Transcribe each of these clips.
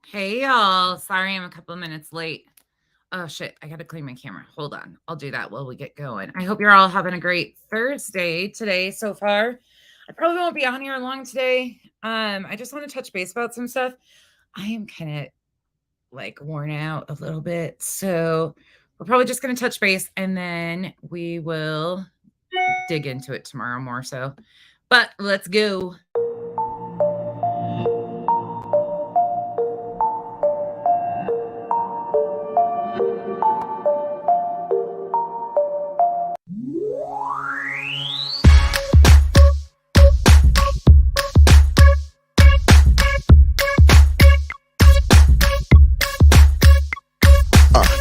Hey y'all. Sorry I'm a couple of minutes late. Oh shit, I gotta clean my camera. Hold on. I'll do that while we get going. I hope you're all having a great Thursday today so far. I probably won't be on here long today. I just want to touch base about some stuff. I am kind of like worn out a little bit. So we're probably just gonna touch base and then we will dig into it tomorrow more so. But let's go.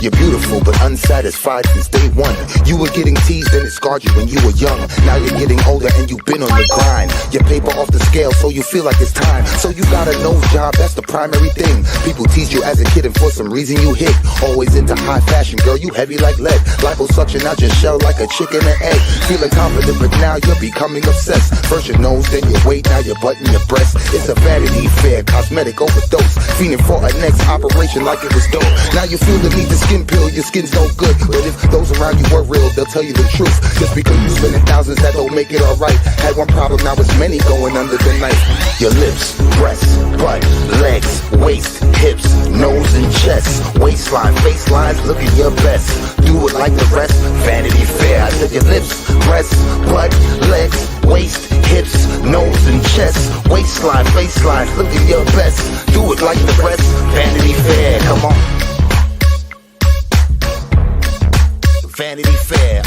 You're beautiful but unsatisfied since day one. You were getting teased and it scarred you when you were young. Now you're getting older and you've been on the grind. Your paper off the scale so you feel like it's time. So you got a nose job, that's the primary thing. People teased you as a kid and for some reason you hit. Always into high fashion, girl, you heavy like lead. Liposuction out your shell like a chicken and egg. Feeling confident but now you're becoming obsessed. First your nose, then your weight, now your butt and your breast. It's a vanity fair, cosmetic overdose. Fiending for a next operation like it was dope. Now you feel the need to skin pill, your skin's no good. But if those around you were real, they'll tell you the truth. Just because you spending thousands, that don't make it alright. Had one problem, now it's many going under the knife. Your lips, breasts, butt, legs, waist, hips, nose and chest, waistline, facelines, looking your best. Do it like the rest, Vanity Fair. I said your lips, breasts, butt, legs, waist, hips, nose and chest, waistline, facelines, looking your best. Do it like the rest, Vanity Fair. Come on. Vanity Fair,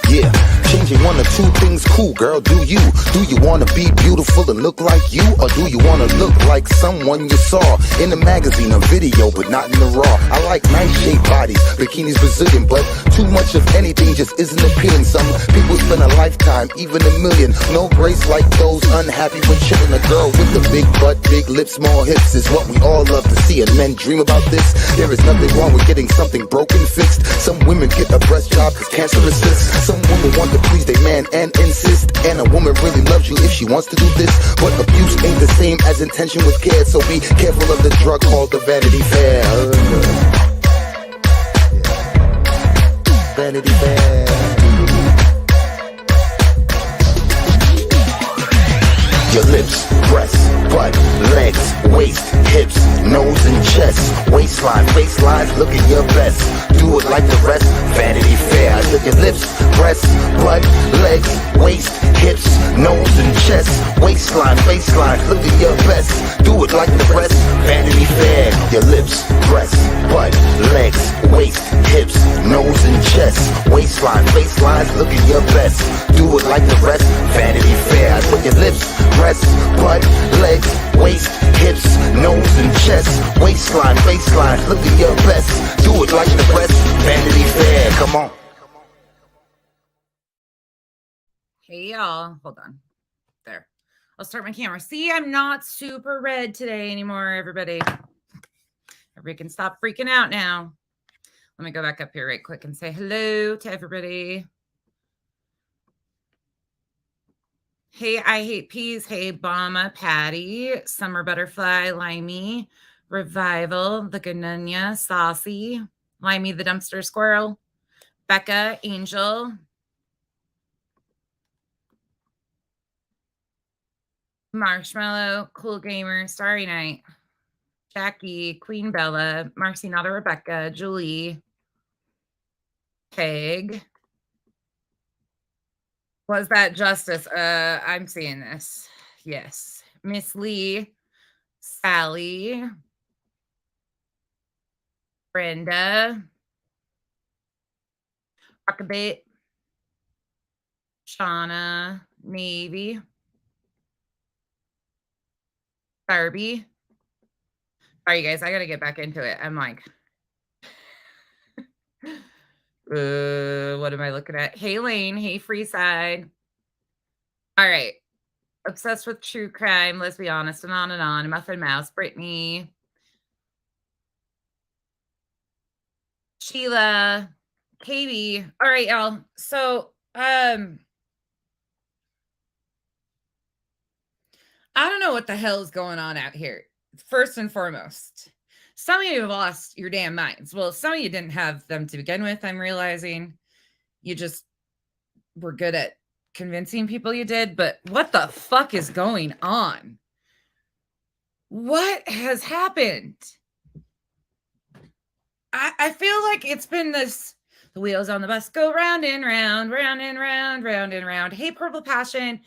yeah. Changing one or two things, cool, girl, do you? Do you wanna be beautiful and look like you? Or do you wanna look like someone you saw in a magazine or video, but not in the raw? I like nice shaped bodies, bikinis Brazilian, but too much of anything just isn't appealing. Some people spend a lifetime, even a million. No grace like those unhappy with chilling. A girl with a big butt, big lips, small hips is what we all love to see, and men dream about this. There is nothing wrong with getting something broken fixed. Some women get a breast job cause cancer resists. Some women want to please their man and insist. And a woman really loves you if she wants to do this. But abuse ain't the same as intention with care. So be careful of the drug called the Vanity Fair. Vanity Fair. Your lips, breasts, butt, legs, waist, hips, nose and chest, waistline, facelines, looking your best. Do it like the rest, Vanity Fair. I said your lips, breasts, butt, legs, waist, hips, nose and chest, waistline, facelines, looking your best. Do it like the rest, Vanity Fair. Your lips, breasts, butt, legs, waist, hips, nose and chest, waistline, facelines, looking your best. Do it like the rest, Vanity Fair. I said your lips, breasts, butt, legs, waist, hips, nose and chest, waistline, facelines, look at your best. Do it like the rest, Vanity Fair. Come on. Hey y'all. Hold on. There. I'll start my camera. See, I'm not super red today anymore, everybody. Everybody can stop freaking out now. Let me go back up here right quick and say hello to everybody. Hey, I Hate Peas. Hey, Bama, Patty, Summer Butterfly, Limey, Revival, The Ganunya, Saucy, Limey, the Dumpster Squirrel, Becca, Angel, Marshmallow, Cool Gamer, Starry Night, Jackie, Queen Bella, Marcy, not a Rebecca, Julie, Peg. Was that Justice? I'm seeing this. Yes. Miss Lee, Sally, Brenda, Rockabit, Shauna, Navy, Barbie. Sorry, guys, I gotta get back into it. I'm like, what am I looking at? Hey, Lane. Hey, Freeside. All right. Obsessed with true crime. Let's be honest. And on. Muffin Mouse. Brittany. Sheila. Katie. All right, y'all. So, I don't know what the hell is going on out here. First and foremost, some of you have lost your damn minds. Well, some of you didn't have them to begin with, I'm realizing. You just were good at convincing people you did, but what the fuck is going on? What has happened? I feel like it's been this, the wheels on the bus go round and round, round and round, round and round. Hey, Purple Passion.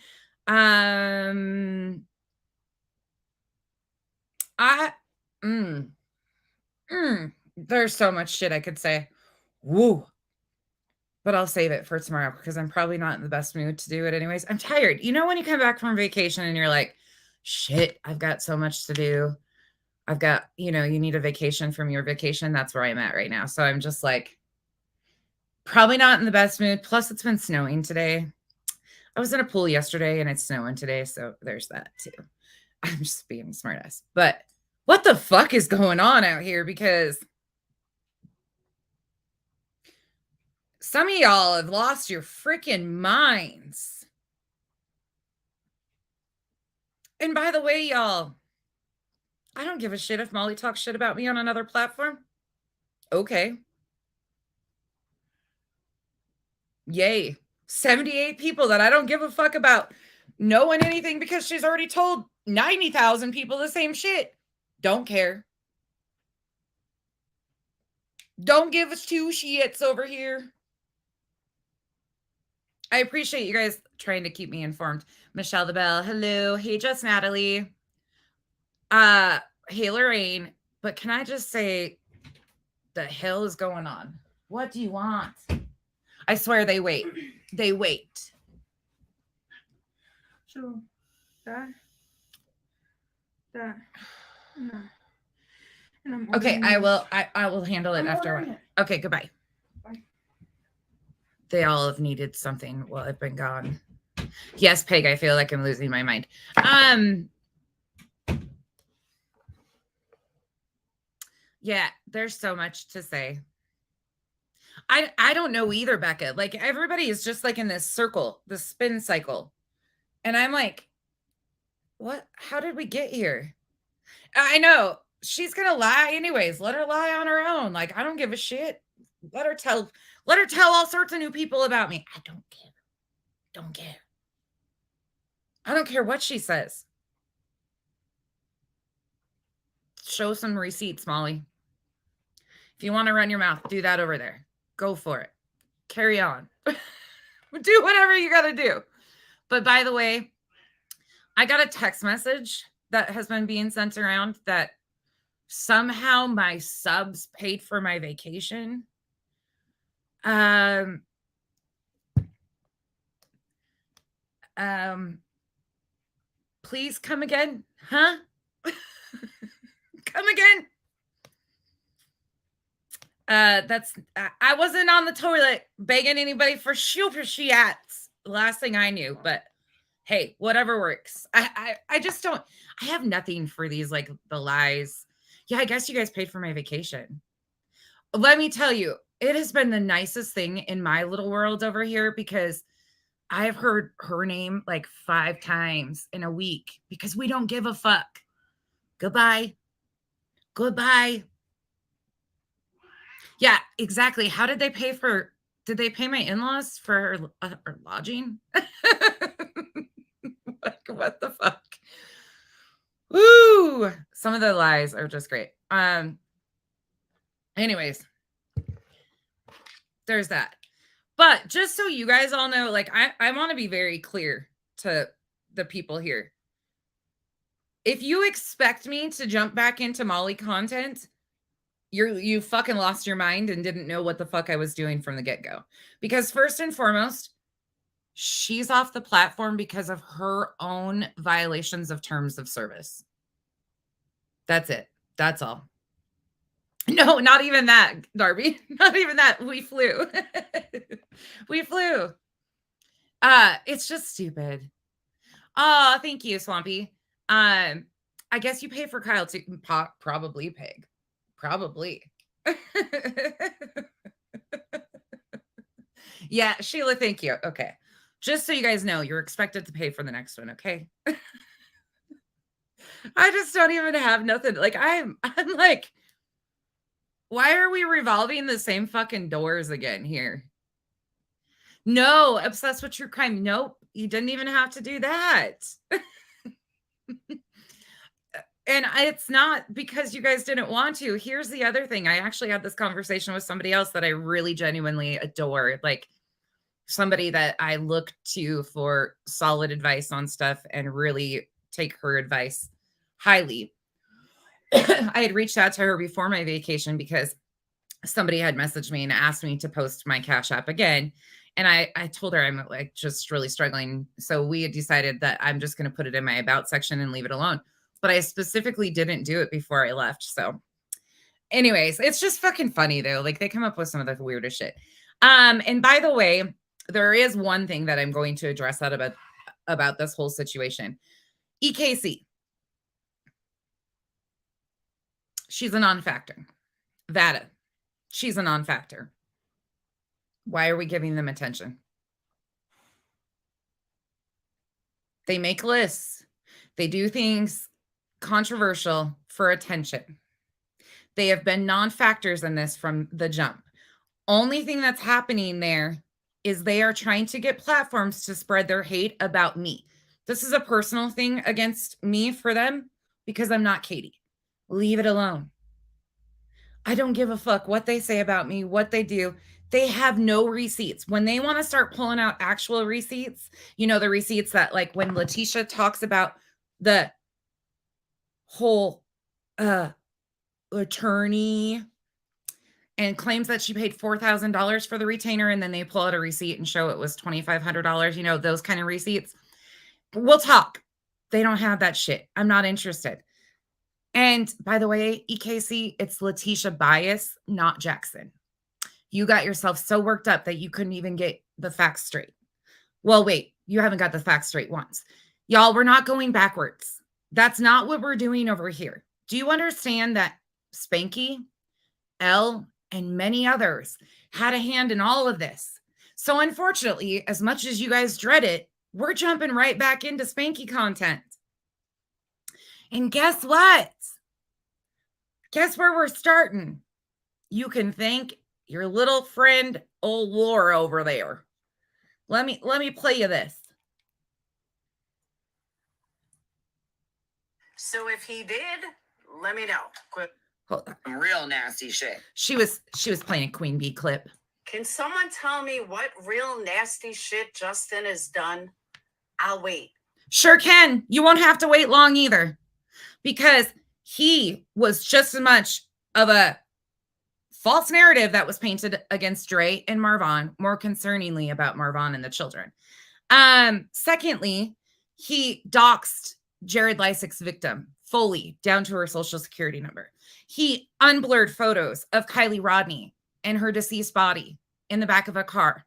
There's so much shit I could say. Woo. But I'll save it for tomorrow because I'm probably not in the best mood to do it anyways. I'm tired. You know when you come back from vacation and you're like, shit, I've got so much to do. I've got, you need a vacation from your vacation. That's where I'm at right now. So I'm just like, probably not in the best mood. Plus, it's been snowing today. I was in a pool yesterday and it's snowing today. So there's that too. I'm just being a smartass. But what the fuck is going on out here? Because some of y'all have lost your freaking minds. And by the way, y'all, I don't give a shit if Molly talks shit about me on another platform. Okay. Yay. 78 people that I don't give a fuck about knowing anything because she's already told 90,000 people the same shit. Don't care. Don't give us two shits over here. I appreciate you guys trying to keep me informed. Michelle the Bell, hello. Hey, just Natalie. Hey, Lorraine. But can I just say, the hell is going on? What do you want? I swear they wait. They wait. So, that. No. Okay, I will handle it after a while. Okay, goodbye. Bye. They all have needed something while I've been gone. Yes, Peg, I feel like I'm losing my mind. Yeah, there's so much to say. I don't know either, Becca. Like, everybody is just like in this circle, this spin cycle. And I'm like, what? How did we get here? I know. She's gonna lie anyways. Let her lie on her own. Like, I don't give a shit. Let her tell all sorts of new people about me. I don't care. Don't care. I don't care what she says. Show some receipts, Molly. If you want to run your mouth, do that over there. Go for it. Carry on. Do whatever you got to do. But by the way, I got a text message that has been being sent around that somehow my subs paid for my vacation. Please come again. Huh? Come again. I wasn't on the toilet begging anybody for shiats. Last thing I knew, but hey, whatever works. I just don't, I have nothing for these, like, the lies. Yeah, I guess you guys paid for my vacation. Let me tell you, it has been the nicest thing in my little world over here because I have heard her name like 5 times in a week because we don't give a fuck. Goodbye. Goodbye. Yeah, exactly. How did they pay did they pay my in-laws for lodging? Like, what the fuck? Woo! Some of the lies are just great. Anyways, there's that. But just so you guys all know, like, I want to be very clear to the people here. If you expect me to jump back into Molly content, you fucking lost your mind and didn't know what the fuck I was doing from the get-go. Because first and foremost, she's off the platform because of her own violations of terms of service. That's it. That's all. No, not even that, Darby. Not even that. We flew. We flew. It's just stupid. Oh, thank you, Swampy. I guess you pay for Kyle too. Probably, Peg. Probably. Yeah, Sheila, thank you. Okay. Just so you guys know, you're expected to pay for the next one, okay? I just don't even have nothing. Like I'm like, why are we revolving the same fucking doors again here? No, obsessed with true crime. Nope. You didn't even have to do that. And it's not because you guys didn't want to. Here's the other thing. I actually had this conversation with somebody else that I really genuinely adore. Like somebody that I look to for solid advice on stuff and really take her advice highly. I had reached out to her before my vacation because somebody had messaged me and asked me to post my Cash App again. And I told her I'm like just really struggling. So we had decided that I'm just going to put it in my about section and leave it alone. But I specifically didn't do it before I left. So anyways, it's just fucking funny though. Like they come up with some of the weirdest shit. And by the way, there is one thing that I'm going to address out about this whole situation. EKC. She's a non-factor. Vada. She's a non-factor. Why are we giving them attention? They make lists. They do things controversial for attention. They have been non-factors in this from the jump. Only thing that's happening there is they are trying to get platforms to spread their hate about me. This is a personal thing against me for them because I'm not Katie. Leave it alone. I don't give a fuck what they say about me, what they do. They have no receipts. When they want to start pulling out actual receipts, you know, the receipts that like when Letitia talks about the whole attorney and claims that she paid $4,000 for the retainer, and then they pull out a receipt and show it was $2,500, you know, those kind of receipts. We'll talk. They don't have that shit. I'm not interested. And by the way, EKC, it's Letitia bias, not Jackson. You got yourself so worked up that you couldn't even get the facts straight. Well, wait, you haven't got the facts straight once. Y'all, we're not going backwards. That's not what we're doing over here. Do you understand that Spanky, Elle, and many others had a hand in all of this? So unfortunately, as much as you guys dread it, we're jumping right back into Spanky content. And guess what? Guess where we're starting? You can thank your little friend, old Laura over there. Let me play you this. So if he did, let me know. Quick. Hold on. Some real nasty shit. She was playing a Queen Bee clip. Can someone tell me what real nasty shit Justin has done? I'll wait. Sure can. You won't have to wait long either. Because he was just as much of a false narrative that was painted against Dre and Marvon, more concerningly about Marvon and the children. Secondly, he doxed Jared Lysick's victim fully down to her social security number. He unblurred photos of Kylie Rodney and her deceased body in the back of a car.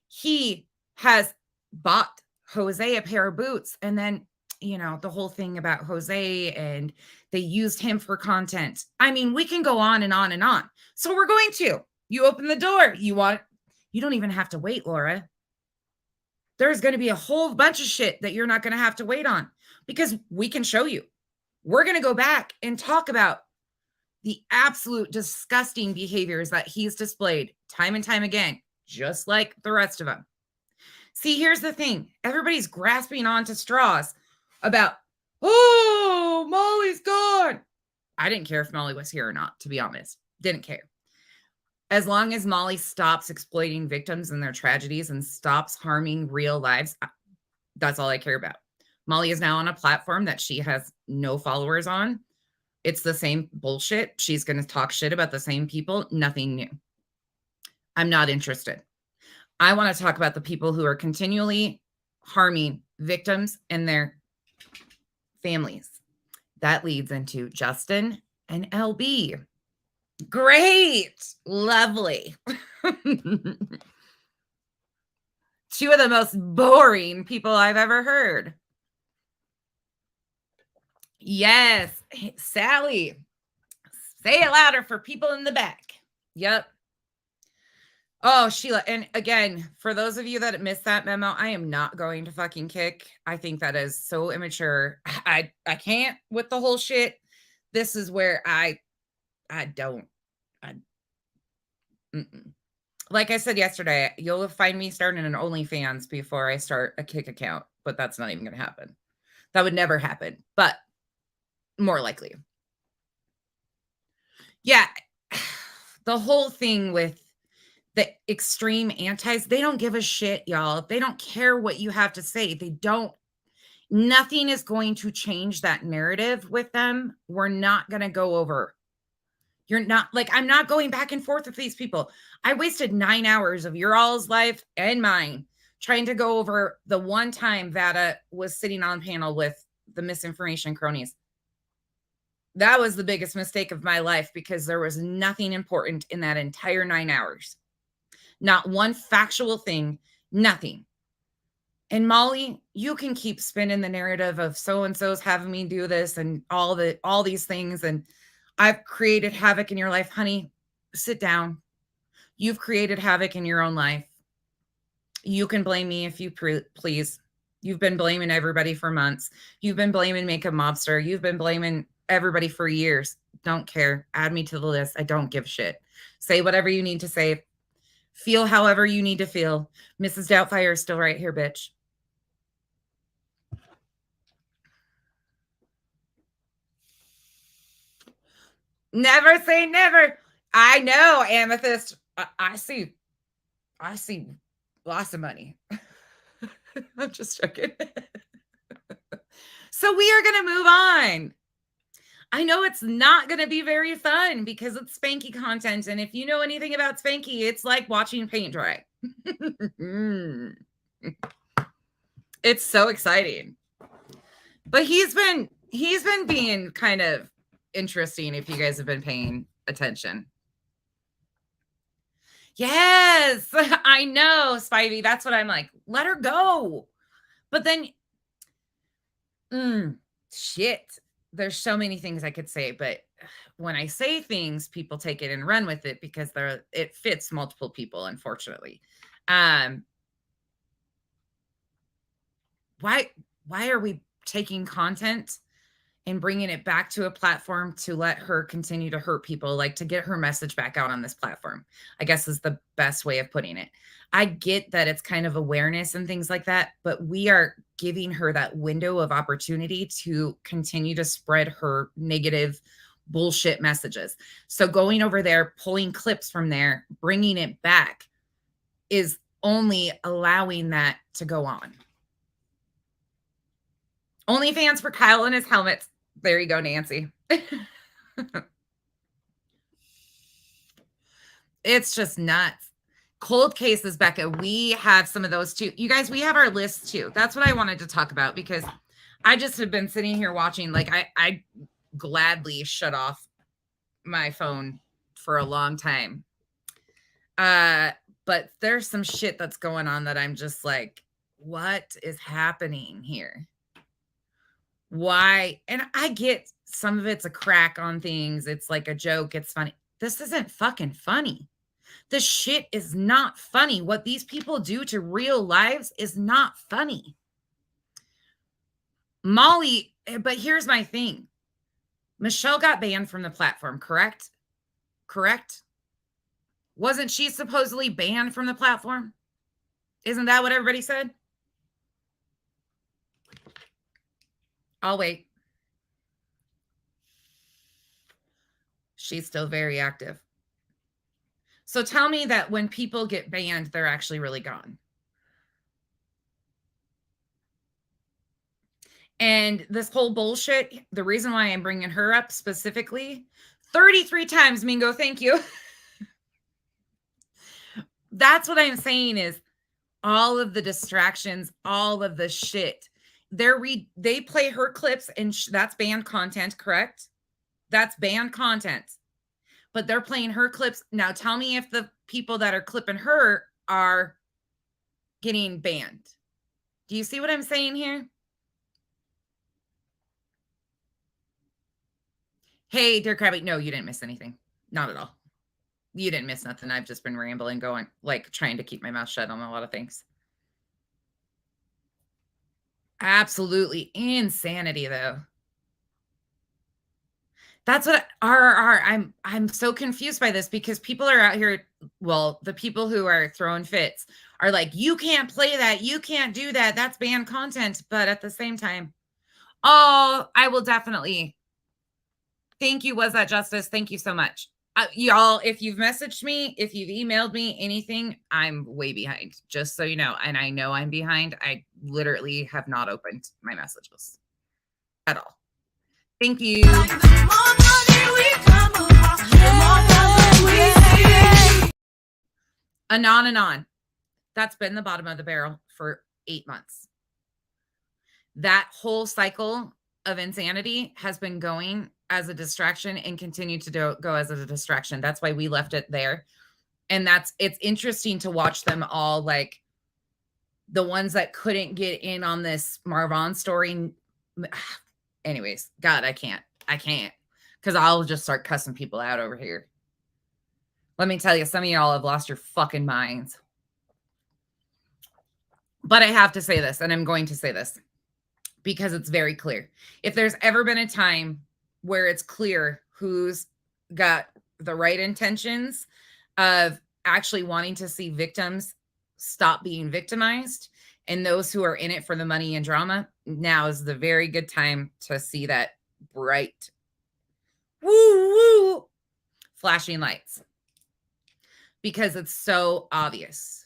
He has bought Jose a pair of boots, and then, you know, the whole thing about Jose and they used him for content. I mean, we can go on and on and on. So we're going to. You open the door. You don't even have to wait, Laura. There's going to be a whole bunch of shit that you're not going to have to wait on because we can show you. We're going to go back and talk about the absolute disgusting behaviors that he's displayed time and time again, just like the rest of them. See, here's the thing. Everybody's grasping onto straws about, oh, Molly's gone. I didn't care if Molly was here or not, to be honest. Didn't care. As long as Molly stops exploiting victims and their tragedies and stops harming real lives, that's all I care about. Molly is now on a platform that she has no followers on. It's the same bullshit. She's going to talk shit about the same people. Nothing new. I'm not interested. I want to talk about the people who are continually harming victims and their families. That leads into Justin and LB. Great. Lovely. Two of the most boring people I've ever heard. Yes. Hey, Sally. Say it louder for people in the back. Yep. Oh, Sheila, and again, for those of you that missed that memo, I am not going to fucking kick. I think that is so immature. I can't with the whole shit. This is where I don't. I, mm-mm. Like I said yesterday, you'll find me starting an OnlyFans before I start a kick account, but that's not even going to happen. That would never happen, but more likely. Yeah, the whole thing with the extreme antis, they don't give a shit, y'all. They don't care what you have to say. They don't. Nothing is going to change that narrative with them. We're not going to go over. You're not like, I'm not going back and forth with these people. I wasted 9 hours of your all's life and mine trying to go over the one time Vada was sitting on panel with the misinformation cronies. That was the biggest mistake of my life because there was nothing important in that entire 9 hours. Not one factual thing, nothing. And Molly, you can keep spinning the narrative of so-and-so's having me do this and all these things. And I've created havoc in your life. Honey, sit down. You've created havoc in your own life. You can blame me if you please. You've been blaming everybody for months. You've been blaming Makeup Mobster. You've been blaming everybody for years. Don't care. Add me to the list. I don't give a shit. Say whatever you need to say. Feel however you need to feel. Mrs. Doubtfire is still right here, bitch. Never say never. I know, Amethyst. I see lots of money. I'm just joking. So we are going to move on. I know it's not going to be very fun because it's Spanky content. And if you know anything about Spanky, it's like watching paint dry. It's so exciting. But he's been being kind of interesting if you guys have been paying attention. Yes, I know, Spivey. That's what I'm like. Let her go. But then, shit. There's so many things I could say, but when I say things, people take it and run with it because it fits multiple people, unfortunately. Why are we taking content and bringing it back to a platform to let her continue to hurt people, like to get her message back out on this platform, I guess is the best way of putting it. I get that it's kind of awareness and things like that, but we are giving her that window of opportunity to continue to spread her negative bullshit messages. So going over there, pulling clips from there, bringing it back is only allowing that to go on. OnlyFans for Kyle and his helmets. There you go, Nancy. It's just nuts. Cold cases, Becca. We have some of those too. You guys, we have our list too. That's what I wanted to talk about because I just have been sitting here watching. Like I gladly shut off my phone for a long time. But there's some shit that's going on that I'm just like, what is happening here? Why? And I get some of it's a crack on things. It's like a joke. It's funny. This isn't fucking funny. The shit is not funny. What these people do to real lives is not funny. Molly, but here's my thing. Michelle got banned from the platform, correct? Correct? Wasn't she supposedly banned from the platform? Isn't that what everybody said? I'll wait. She's still very active. So tell me that when people get banned, they're actually really gone. And this whole bullshit, the reason why I'm bringing her up specifically, 33 times, Mingo, thank you. That's what I'm saying is all of the distractions, all of the shit. They play her clips and that's banned content, correct? That's banned content. But they're playing her clips. Now tell me if the people that are clipping her are getting banned. Do you see what I'm saying here? Hey, dear Krabby. No, you didn't miss anything. Not at all. You didn't miss nothing. I've just been rambling, going, like, trying to keep my mouth shut on a lot of things. Absolutely insanity, though. That's what I'm so confused by this because people are out here, well, the people who are throwing fits are like, "You can't play that. You can't do that. That's banned content." But at the same time, oh, I will definitely. Thank you. Was that justice? Thank you so much. Y'all, if you've messaged me, if you've emailed me anything, I'm way behind, just so you know. And I know I'm behind. I literally have not opened my messages at all. Thank you. Anon and on. That's been the bottom of the barrel for 8 months. That whole cycle of insanity has been going as a distraction and continue to go as a distraction. That's why we left it there. And it's interesting to watch them all, like the ones that couldn't get in on this Marvon story. Anyways, God, I can't, because I'll just start cussing people out over here. Let me tell you, some of y'all have lost your fucking minds. But I have to say this, and I'm going to say this because it's very clear. If there's ever been a time where it's clear who's got the right intentions of actually wanting to see victims stop being victimized and those who are in it for the money and drama, now is the very good time to see that bright, woo, flashing lights. Because it's so obvious.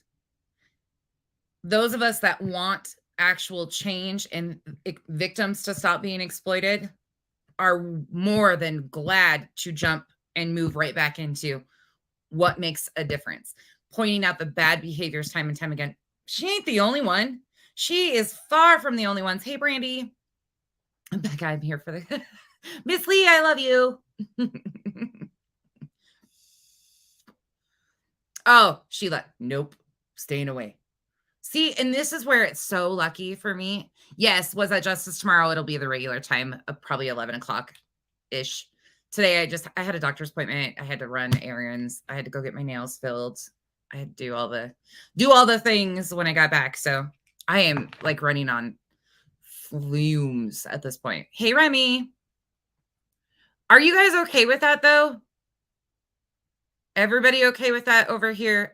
Those of us that want actual change and victims to stop being exploited are more than glad to jump and move right back into what makes a difference. Pointing out the bad behaviors time and time again. She ain't the only one. She is far from the only ones. Hey, Brandy. Becca, I'm here for the... Miss Lee, I love you. Oh, Sheila. Nope. Staying away. See, and this is where it's so lucky for me. Yes, was that justice tomorrow? It'll be the regular time of probably 11 o'clock-ish. Today, I had a doctor's appointment. I had to run errands. I had to go get my nails filled. I had to do all the things when I got back. So I am like running on fumes at this point. Hey, Remy. Are you guys okay with that, though? Everybody okay with that over here?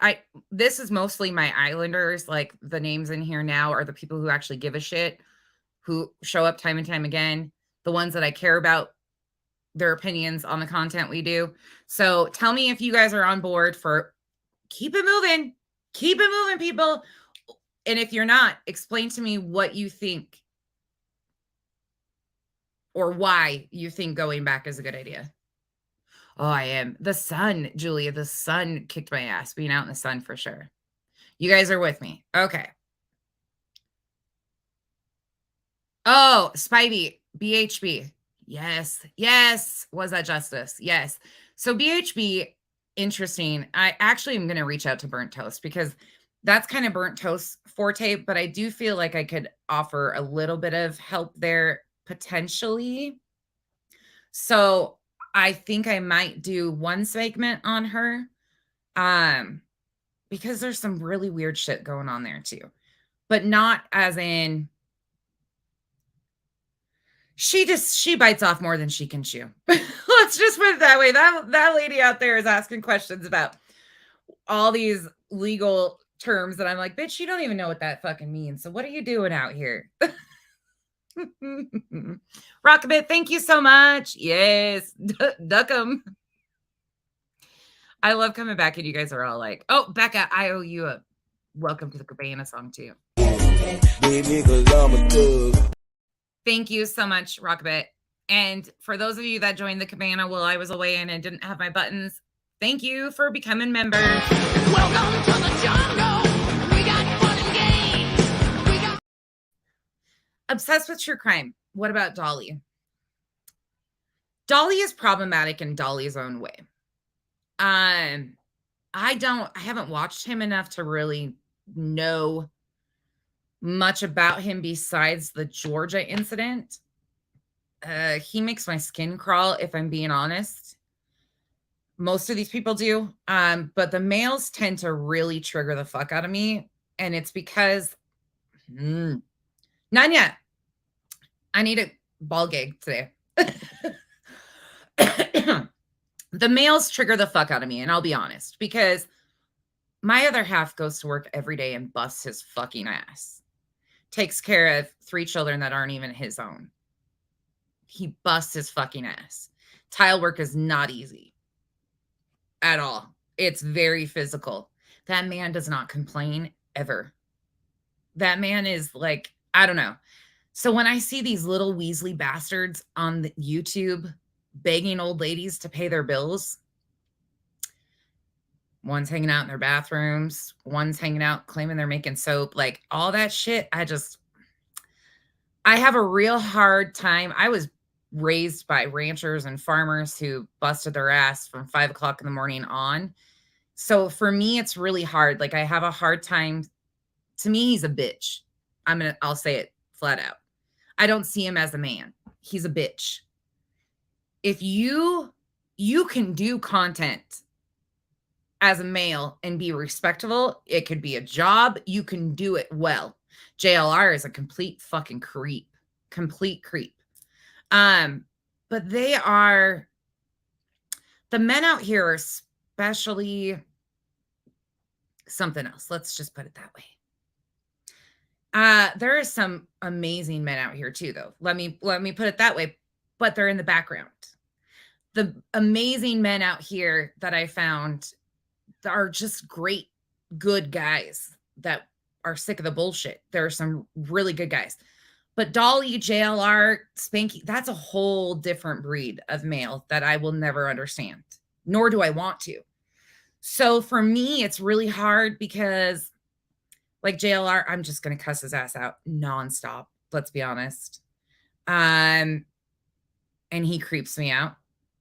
This is mostly my Islanders. Like, the names in here now are the people who actually give a shit, who show up time and time again, the ones that I care about their opinions on the content we do. So tell me if you guys are on board for keep it moving, people. And if you're not, explain to me what you think or why you think going back is a good idea. Oh, I am. The sun, Julia, the sun kicked my ass, being out in the sun for sure. You guys are with me. Okay. Oh, Spivey, BHB. Yes. Yes. Was that justice? Yes. So BHB, interesting. I actually am going to reach out to Burnt Toast because that's kind of Burnt Toast forte, but I do feel like I could offer a little bit of help there potentially. So I think I might do one segment on her because there's some really weird shit going on there too. But not as in she bites off more than she can chew. Let's just put it that way. That lady out there is asking questions about all these legal terms that I'm like, bitch, you don't even know what that fucking means. So what are you doing out here? Rockabit, thank you so much. Yes, duck 'em. I love coming back and you guys are all like, oh, Becca, I owe you a welcome to the Cabana song too. Thank you so much, Rockabit. And for those of you that joined the Cabana while I was away and I didn't have my buttons, thank you for becoming members. Welcome to the jungle. We got fun and games. Obsessed with true crime. What about Dolly? Dolly is problematic in Dolly's own way. I haven't watched him enough to really know much about him besides the Georgia incident. He makes my skin crawl, if I'm being honest. Most of these people do. But the males tend to really trigger the fuck out of me. And it's because none yet. I need a ball gig today. The males trigger the fuck out of me, and I'll be honest, because my other half goes to work every day and busts his fucking ass. Takes care of 3 children that aren't even his own. He busts his fucking ass. Tile work is not easy at all. It's very physical. That man does not complain ever. That man is like, I don't know. So when I see these little Weasley bastards on the YouTube begging old ladies to pay their bills, one's hanging out in their bathrooms, one's hanging out claiming they're making soap, like all that shit, I have a real hard time. I was raised by ranchers and farmers who busted their ass from 5 o'clock in the morning on. So for me, it's really hard. Like I have a hard time. To me, he's a bitch. I'll say it flat out. I don't see him as a man. He's a bitch. If you can do content as a male and be respectable, it could be a job. You can do it well. JLR is a complete fucking creep. Complete creep. But they are, the men out here are especially something else. Let's just put it that way. There are some amazing men out here too, though. Let me put it that way, but they're in the background. The amazing men out here that I found are just great, good guys that are sick of the bullshit. There are some really good guys. But Dolly, JLR, Spanky, that's a whole different breed of male that I will never understand, nor do I want to. So for me, it's really hard because, like JLR, I'm just going to cuss his ass out nonstop. Let's be honest. And he creeps me out.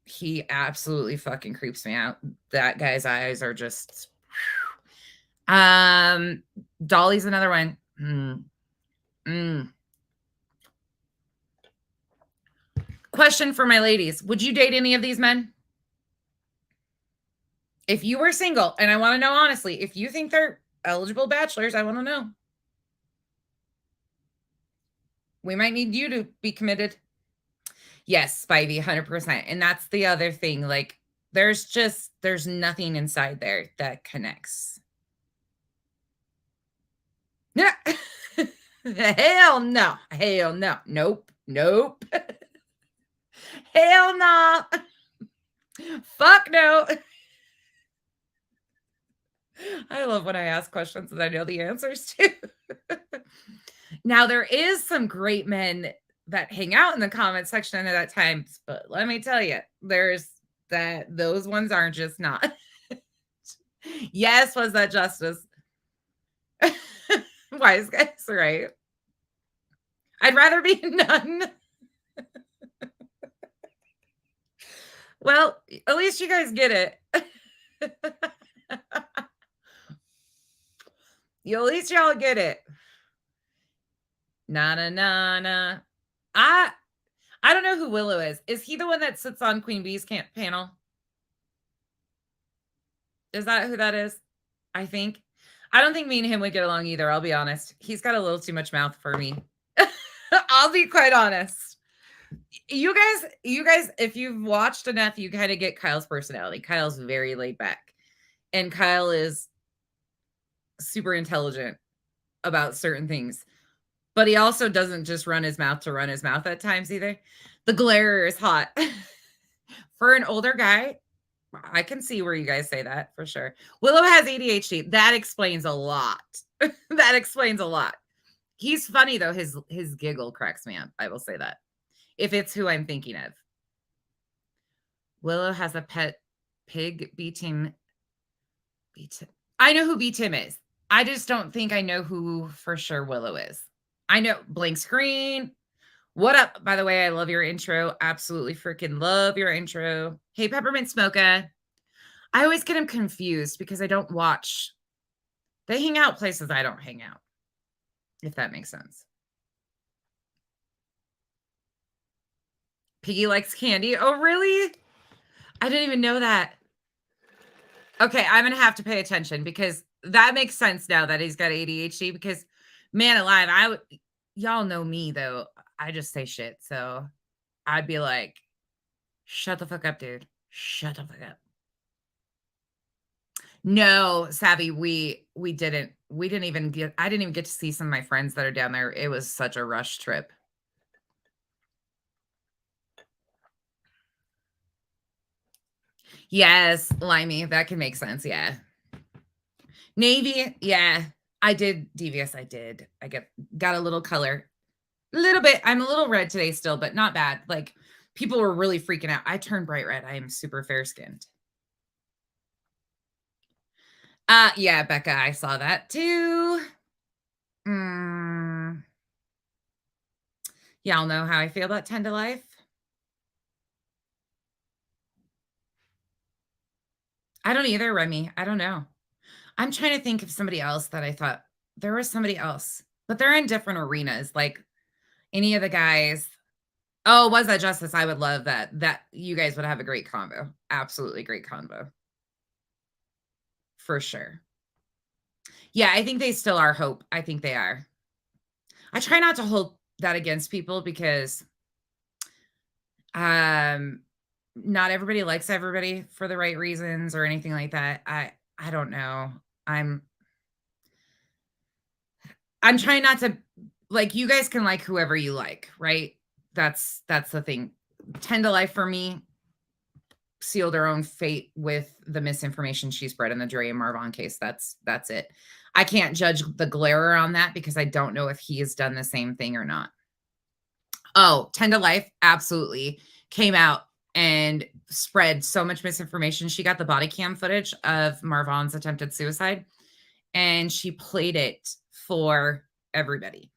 He absolutely fucking creeps me out. That guy's eyes are just, Dolly's another one. Question for my ladies. Would you date any of these men? If you were single, and I want to know honestly, if you think they're eligible bachelors, I want to know. We might need you to be committed. Yes, Spivey, 100%. And that's the other thing. Like, there's nothing inside there that connects. Yeah. Hell no. Hell no. Nope. Nope. Hell no. Fuck no. I love when I ask questions that I know the answers to. Now, there is some great men that hang out in the comment section at times, but let me tell you, those ones aren't just not. Yes, was that justice? Wise guys, right? I'd rather be none. Well, at least you guys get it. At least y'all get it. Na. I don't know who Willow is. Is he the one that sits on Queen Bee's panel? Is that who that is? I think. I don't think me and him would get along either. I'll be honest. He's got a little too much mouth for me. I'll be quite honest. You guys, if you've watched enough, you kind of get Kyle's personality. Kyle's very laid back. And Kyle is super intelligent about certain things. But he also doesn't just run his mouth to run his mouth at times either. The glare is hot. For an older guy, I can see where you guys say that for sure. Willow has ADHD. That explains a lot. That explains a lot. He's funny though. His giggle cracks me up. I will say that. If it's who I'm thinking of. Willow has a pet pig. B-Tim. I know who B-Tim is. I just don't think I know who for sure Willow is. I know blank screen. What up? By the way, I love your intro. Absolutely freaking love your intro. Hey, Peppermint Smocha. I always get them confused because I don't watch. They hang out places I don't hang out. If that makes sense. Piggy likes candy. Oh, really? I didn't even know that. Okay, I'm gonna have to pay attention because that makes sense now that he's got ADHD. Because, man alive, y'all know me though. I just say shit, so I'd be like, "Shut the fuck up, dude. Shut the fuck up." No, Savvy, we didn't. We didn't even get. I didn't even get to see some of my friends that are down there. It was such a rush trip. Yes, Limey, that can make sense. Yeah. Navy, yeah. I did devious. I did. I got a little color. A little bit. I'm a little red today still, but not bad. Like people were really freaking out. I turned bright red. I am super fair skinned. Yeah, Becca, I saw that too. Y'all know how I feel about 10 to life. I don't either, Remy. I don't know. I'm trying to think of somebody else that I thought there was somebody else, but they're in different arenas. Like any of the guys. Oh, was that Justice? I would love that. That you guys would have a great combo. Absolutely great combo. For sure. Yeah, I think they still are hope. I think they are. I try not to hold that against people because not everybody likes everybody for the right reasons or anything like that. I don't know. I'm trying not to, like, you guys can like whoever you like, right? That's the thing. 10 to life for me sealed her own fate with the misinformation she spread in the Dre and Marvon case. That's it. I can't judge the glare on that because I don't know if he has done the same thing or not. Oh, 10 to life absolutely came out and spread so much misinformation. She got the body cam footage of Marvon's attempted suicide and she played it for everybody.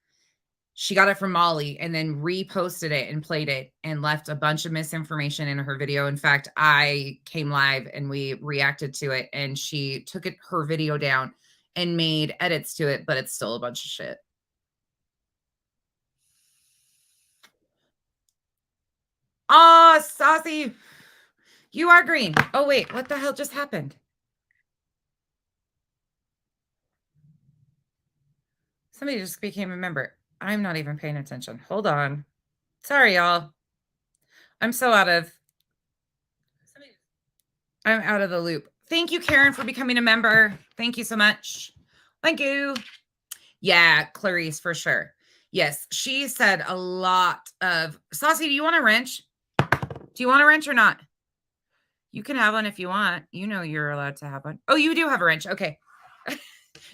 She got it from Molly and then reposted it and played it and left a bunch of misinformation in her video. In fact, I came live and we reacted to it and she took her video down and made edits to it, but it's still a bunch of shit. Oh, Saucy, you are green. Oh, wait, what the hell just happened? Somebody just became a member. I'm not even paying attention. Hold on. Sorry, y'all. I'm out of the loop. Thank you, Karen, for becoming a member. Thank you so much. Thank you. Yeah, Clarice, for sure. Yes, she said a lot of... Saucy, do you want a wrench? Do you want a wrench or not? You can have one if you want. You know you're allowed to have one. Oh, you do have a wrench. Okay.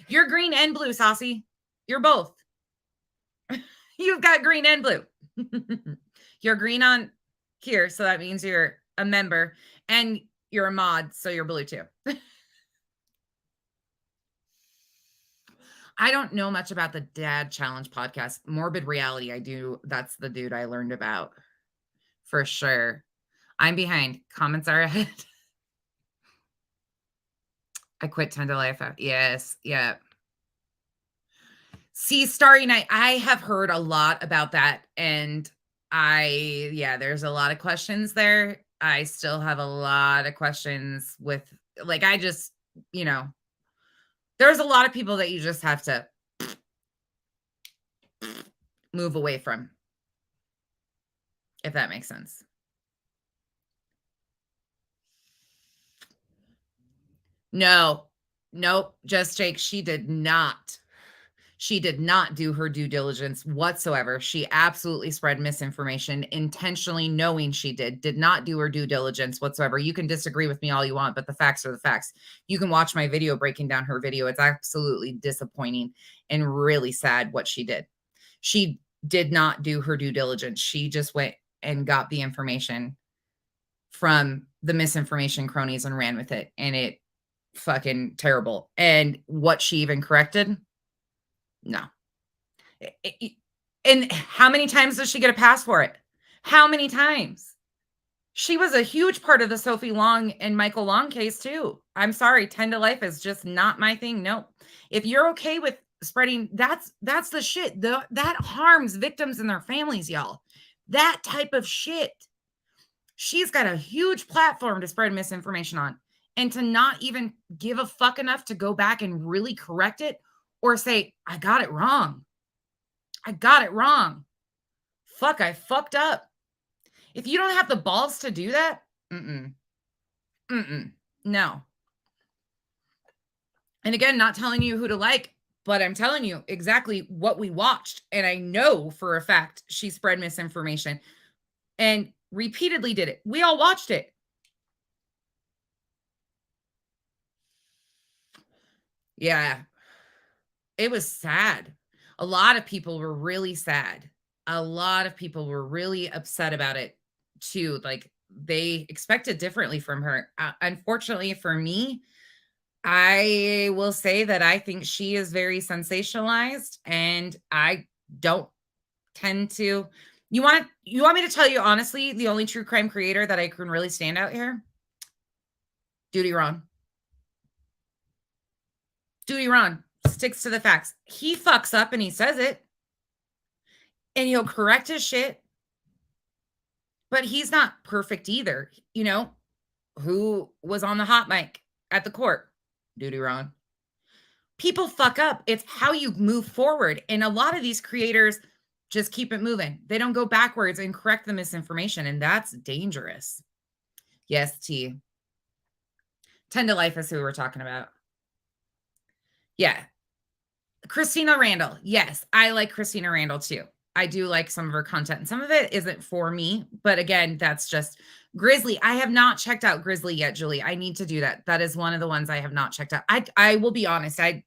You're green and blue, Saucy. You're both. You've got green and blue. You're green on here, so that means you're a member. And you're a mod, so you're blue too. I don't know much about the Dad Challenge podcast. Morbid Reality, I do. That's the dude I learned about. For sure. I'm behind. Comments are ahead. I quit 10 to life. Yes. Yeah. See, Starry Night, I have heard a lot about that. And there's a lot of questions there. I still have a lot of questions with, like, I just, there's a lot of people that you just have to move away from, if that makes sense. No, nope, just Jake. She did not do her due diligence whatsoever. She absolutely spread misinformation, intentionally knowing she did not do her due diligence whatsoever. You can disagree with me all you want, but the facts are the facts. You can watch my video breaking down her video. It's absolutely disappointing and really sad what she did. She did not do her due diligence. She just went and got the information from the misinformation cronies and ran with it. And it fucking terrible. And what she even corrected? No. And how many times does she get a pass for it? How many times? She was a huge part of the Sophie Long and Michael Long case too. I'm sorry, 10 to life is just not my thing. No. If you're okay with spreading, that's the shit. That harms victims and their families, y'all. That type of shit. She's got a huge platform to spread misinformation on. and to not even give a fuck enough to go back and really correct it or say, I got it wrong. I got it wrong. Fuck, I fucked up. If you don't have the balls to do that, no. And again, not telling you who to like, but I'm telling you exactly what we watched. And I know for a fact she spread misinformation and repeatedly did it. We all watched it. Yeah. It was sad. A lot of people were really sad. A lot of people were really upset about it too. Like they expected differently from her. Unfortunately for me, I will say that I think she is very sensationalized and I don't tend to. You want me to tell you honestly, the only true crime creator that I can really stand out here? Duty Ron. Duty Ron sticks to the facts. He fucks up and he says it. And he'll correct his shit. But he's not perfect either. You know, who was on the hot mic at the court? Duty Ron. People fuck up. It's how you move forward. And a lot of these creators just keep it moving. They don't go backwards and correct the misinformation. And that's dangerous. Yes, T. 10 to Life is who we're talking about. Yeah. Christina Randall. Yes, I like Christina Randall too. I do like some of her content. And some of it isn't for me. But again, that's just Grizzly. I have not checked out Grizzly yet, Julie. I need to do that. That is one of the ones I have not checked out. I will be honest. I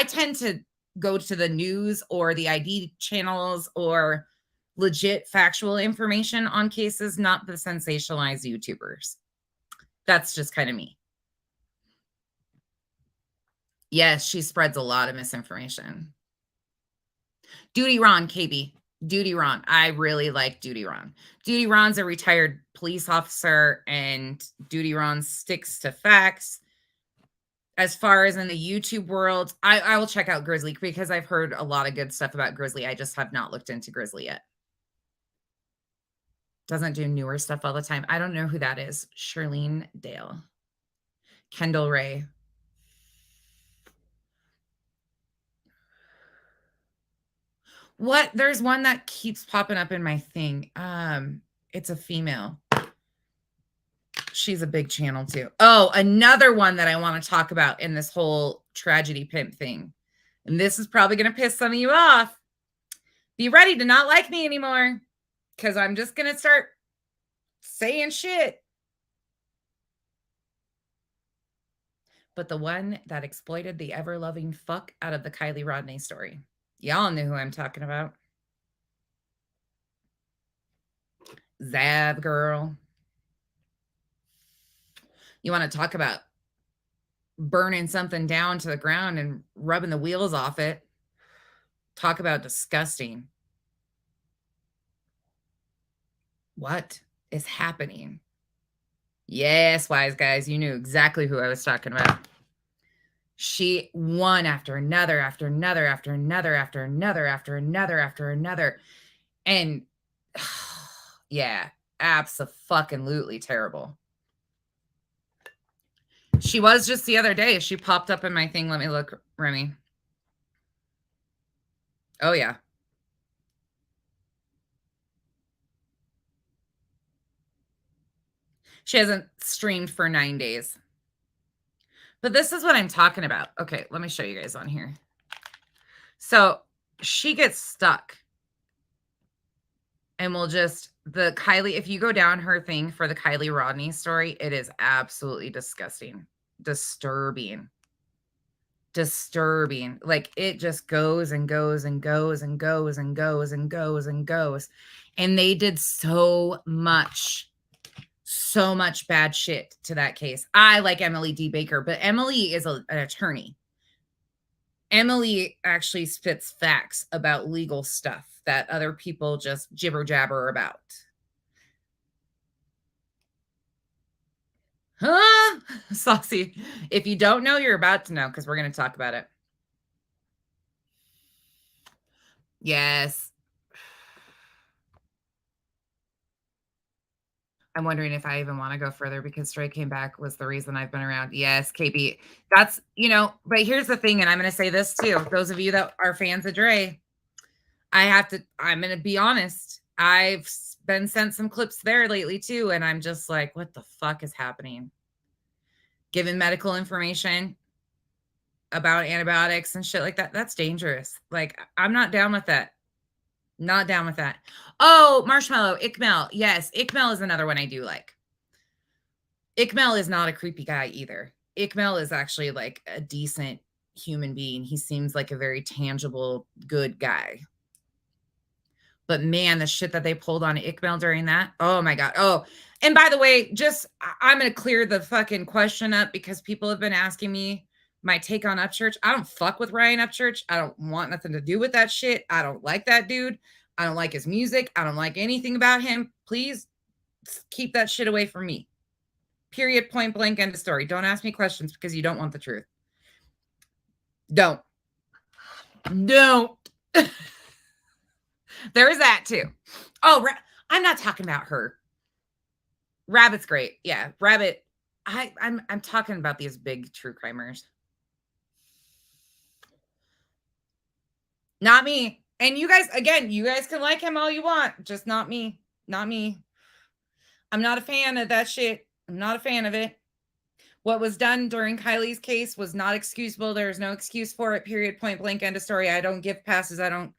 tend to go to the news or the ID channels or legit factual information on cases, not the sensationalized YouTubers. That's just kind of me. Yes, she spreads a lot of misinformation. Duty Ron, KB. Duty Ron. I really like Duty Ron. Duty Ron's a retired police officer, and Duty Ron sticks to facts. As far as in the YouTube world, I will check out Grizzly because I've heard a lot of good stuff about Grizzly. I just have not looked into Grizzly yet. Doesn't do newer stuff all the time. I don't know who that is. Charlene Dale. Kendall Ray. What? There's one that keeps popping up in my thing. It's a female. She's a big channel too. Oh, another one that I want to talk about in this whole tragedy pimp thing. And this is probably going to piss some of you off. Be ready to not like me anymore, because I'm just going to start saying shit. But the one that exploited the ever-loving fuck out of the Kylie Rodney story. Y'all know who I'm talking about. Zav girl. You want to talk about burning something down to the ground and rubbing the wheels off it? Talk about disgusting. What is happening? Yes, wise guys, you knew exactly who I was talking about. She one after another, after another, after another, after another, after another, after another. And yeah, abso-fucking-lutely terrible. She was just the other day. She popped up in my thing. Let me look, Remy. Oh, yeah. She hasn't streamed for 9 days. But this is what I'm talking about. Okay, let me show you guys on here. So she gets stuck. And we'll just, the Kylie, if you go down her thing for the Kylie Rodney story, it is absolutely disgusting. Disturbing. Disturbing. Like it just goes and goes and goes and goes and goes and goes and goes. And they did so much bad shit to that case. I like Emily D. Baker, but Emily is an attorney. Emily actually spits facts about legal stuff that other people just jibber jabber about. Huh? Saucy. If you don't know, you're about to know because we're going to talk about it. Yes. I'm wondering if I even want to go further because Stray came back was the reason I've been around. Yes, KB. That's, but here's the thing, and I'm going to say this too. Those of you that are fans of Dre, I'm going to be honest. I've been sent some clips there lately too, and I'm just like, what the fuck is happening? Given medical information about antibiotics and shit like that, that's dangerous. Like, I'm not down with that. Not down with that. Oh, Marshmallow, Ikmel. Yes, Ikmel is another one I do like. Ikmel is not a creepy guy either. Ikmel is actually like a decent human being. He seems like a very tangible, good guy. But man, the shit that they pulled on Ikmel during that. Oh my God. Oh, and by the way, I'm going to clear the fucking question up because people have been asking me my take on Upchurch. I don't fuck with Ryan Upchurch. I don't want nothing to do with that shit. I don't like that dude. I don't like his music. I don't like anything about him. Please keep that shit away from me. Period, point blank, end of story. Don't ask me questions because you don't want the truth. Don't. There is that too. Oh, I'm not talking about her. Rabbit's great. Yeah, Rabbit. I'm talking about these big true crimers. Not me. And you guys, again, you guys can like him all you want. Just not me. Not me. I'm not a fan of that shit. I'm not a fan of it. What was done during Kylie's case was not excusable. There's no excuse for it. Period. Point blank. End of story. I don't give passes. I don't,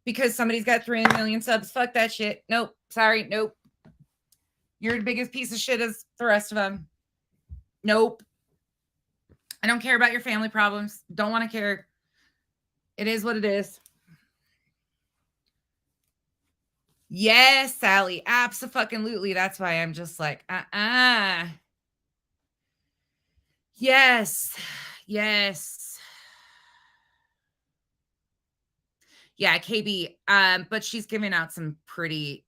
because somebody's got 3 million subs. Fuck that shit. Nope. Sorry. Nope. You're the biggest piece of shit as the rest of them. Nope. I don't care about your family problems. Don't want to care. It is what it is. Yes, Sally. Abso-fucking-lutely. That's why I'm just like, Yes. Yes. Yeah, KB. But she's giving out some pretty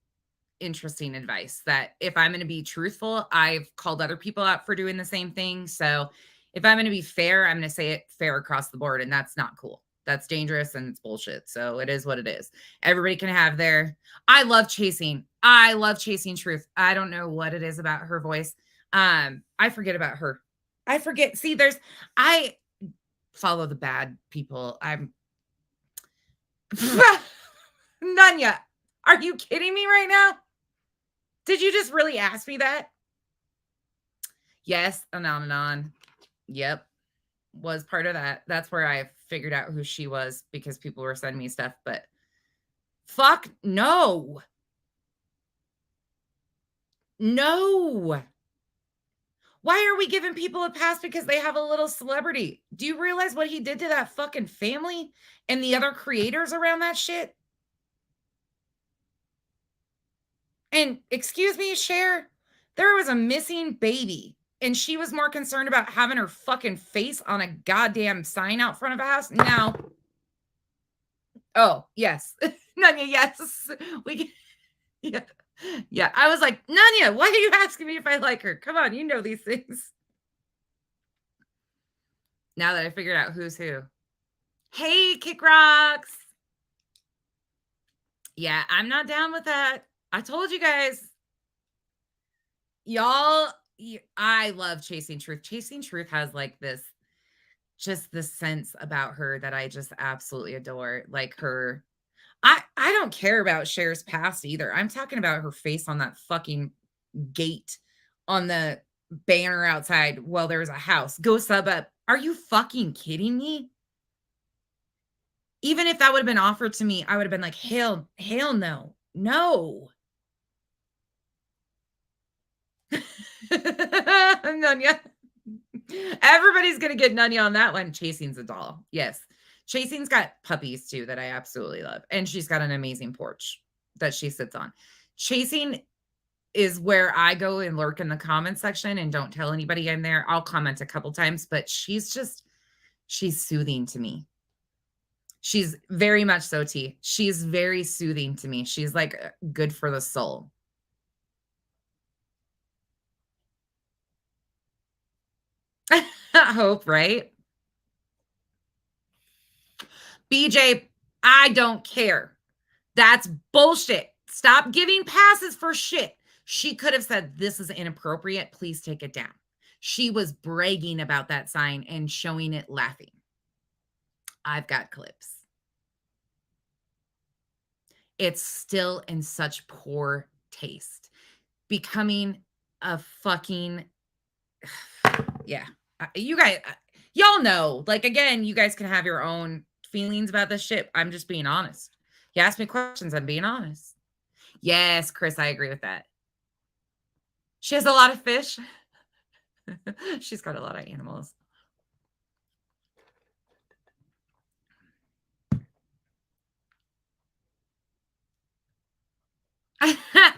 interesting advice that if I'm going to be truthful, I've called other people out for doing the same thing. So if I'm going to be fair, I'm going to say it fair across the board. And that's not cool. That's dangerous and it's bullshit. So it is what it is. Everybody can have I love chasing truth. I don't know what it is about her voice. I forget about her. I forget. See, I follow the bad people. Nunya, are you kidding me right now? Did you just really ask me that? Yes, Anon. Yep. Was part of that. That's where I figured out who she was because people were sending me stuff, but fuck no. No. Why are we giving people a pass because they have a little celebrity? Do you realize what he did to that fucking family and the other creators around that shit? And excuse me, Cher, there was a missing baby. And she was more concerned about having her fucking face on a goddamn sign out front of a house. Now, oh, yes. Nunya, yes. Yeah. I was like, Nunya, why are you asking me if I like her? Come on, you know these things. Now that I figured out who's who. Hey, Kick Rocks. Yeah, I'm not down with that. I told you guys. Y'all, I love Chasing Truth. Chasing Truth has like this sense about her that I just absolutely adore. Like her, I don't care about Cher's past either. I'm talking about her face on that fucking gate on the banner outside while there's a house. Go sub up. Are you fucking kidding me? Even if that would have been offered to me, I would have been like, hell no. No. Nunya. Everybody's gonna get Nunya on that one. Chasing's a doll. Yes. Chasing's got puppies too that I absolutely love. And she's got an amazing porch that she sits on. Chasing is where I go and lurk in the comment section and don't tell anybody I'm there. I'll comment a couple times, but she's soothing to me. She's very much so, T. She's very soothing to me. She's like good for the soul. Hope, right? BJ, I don't care. That's bullshit. Stop giving passes for shit. She could have said, "This is inappropriate. Please take it down." She was bragging about that sign and showing it laughing. I've got clips. It's still in such poor taste. Becoming a fucking yeah. You guys, y'all know. Like, again, you guys can have your own feelings about this shit. I'm just being honest. You ask me questions, I'm being honest. Yes, Chris, I agree with that. She has a lot of fish. She's got a lot of animals.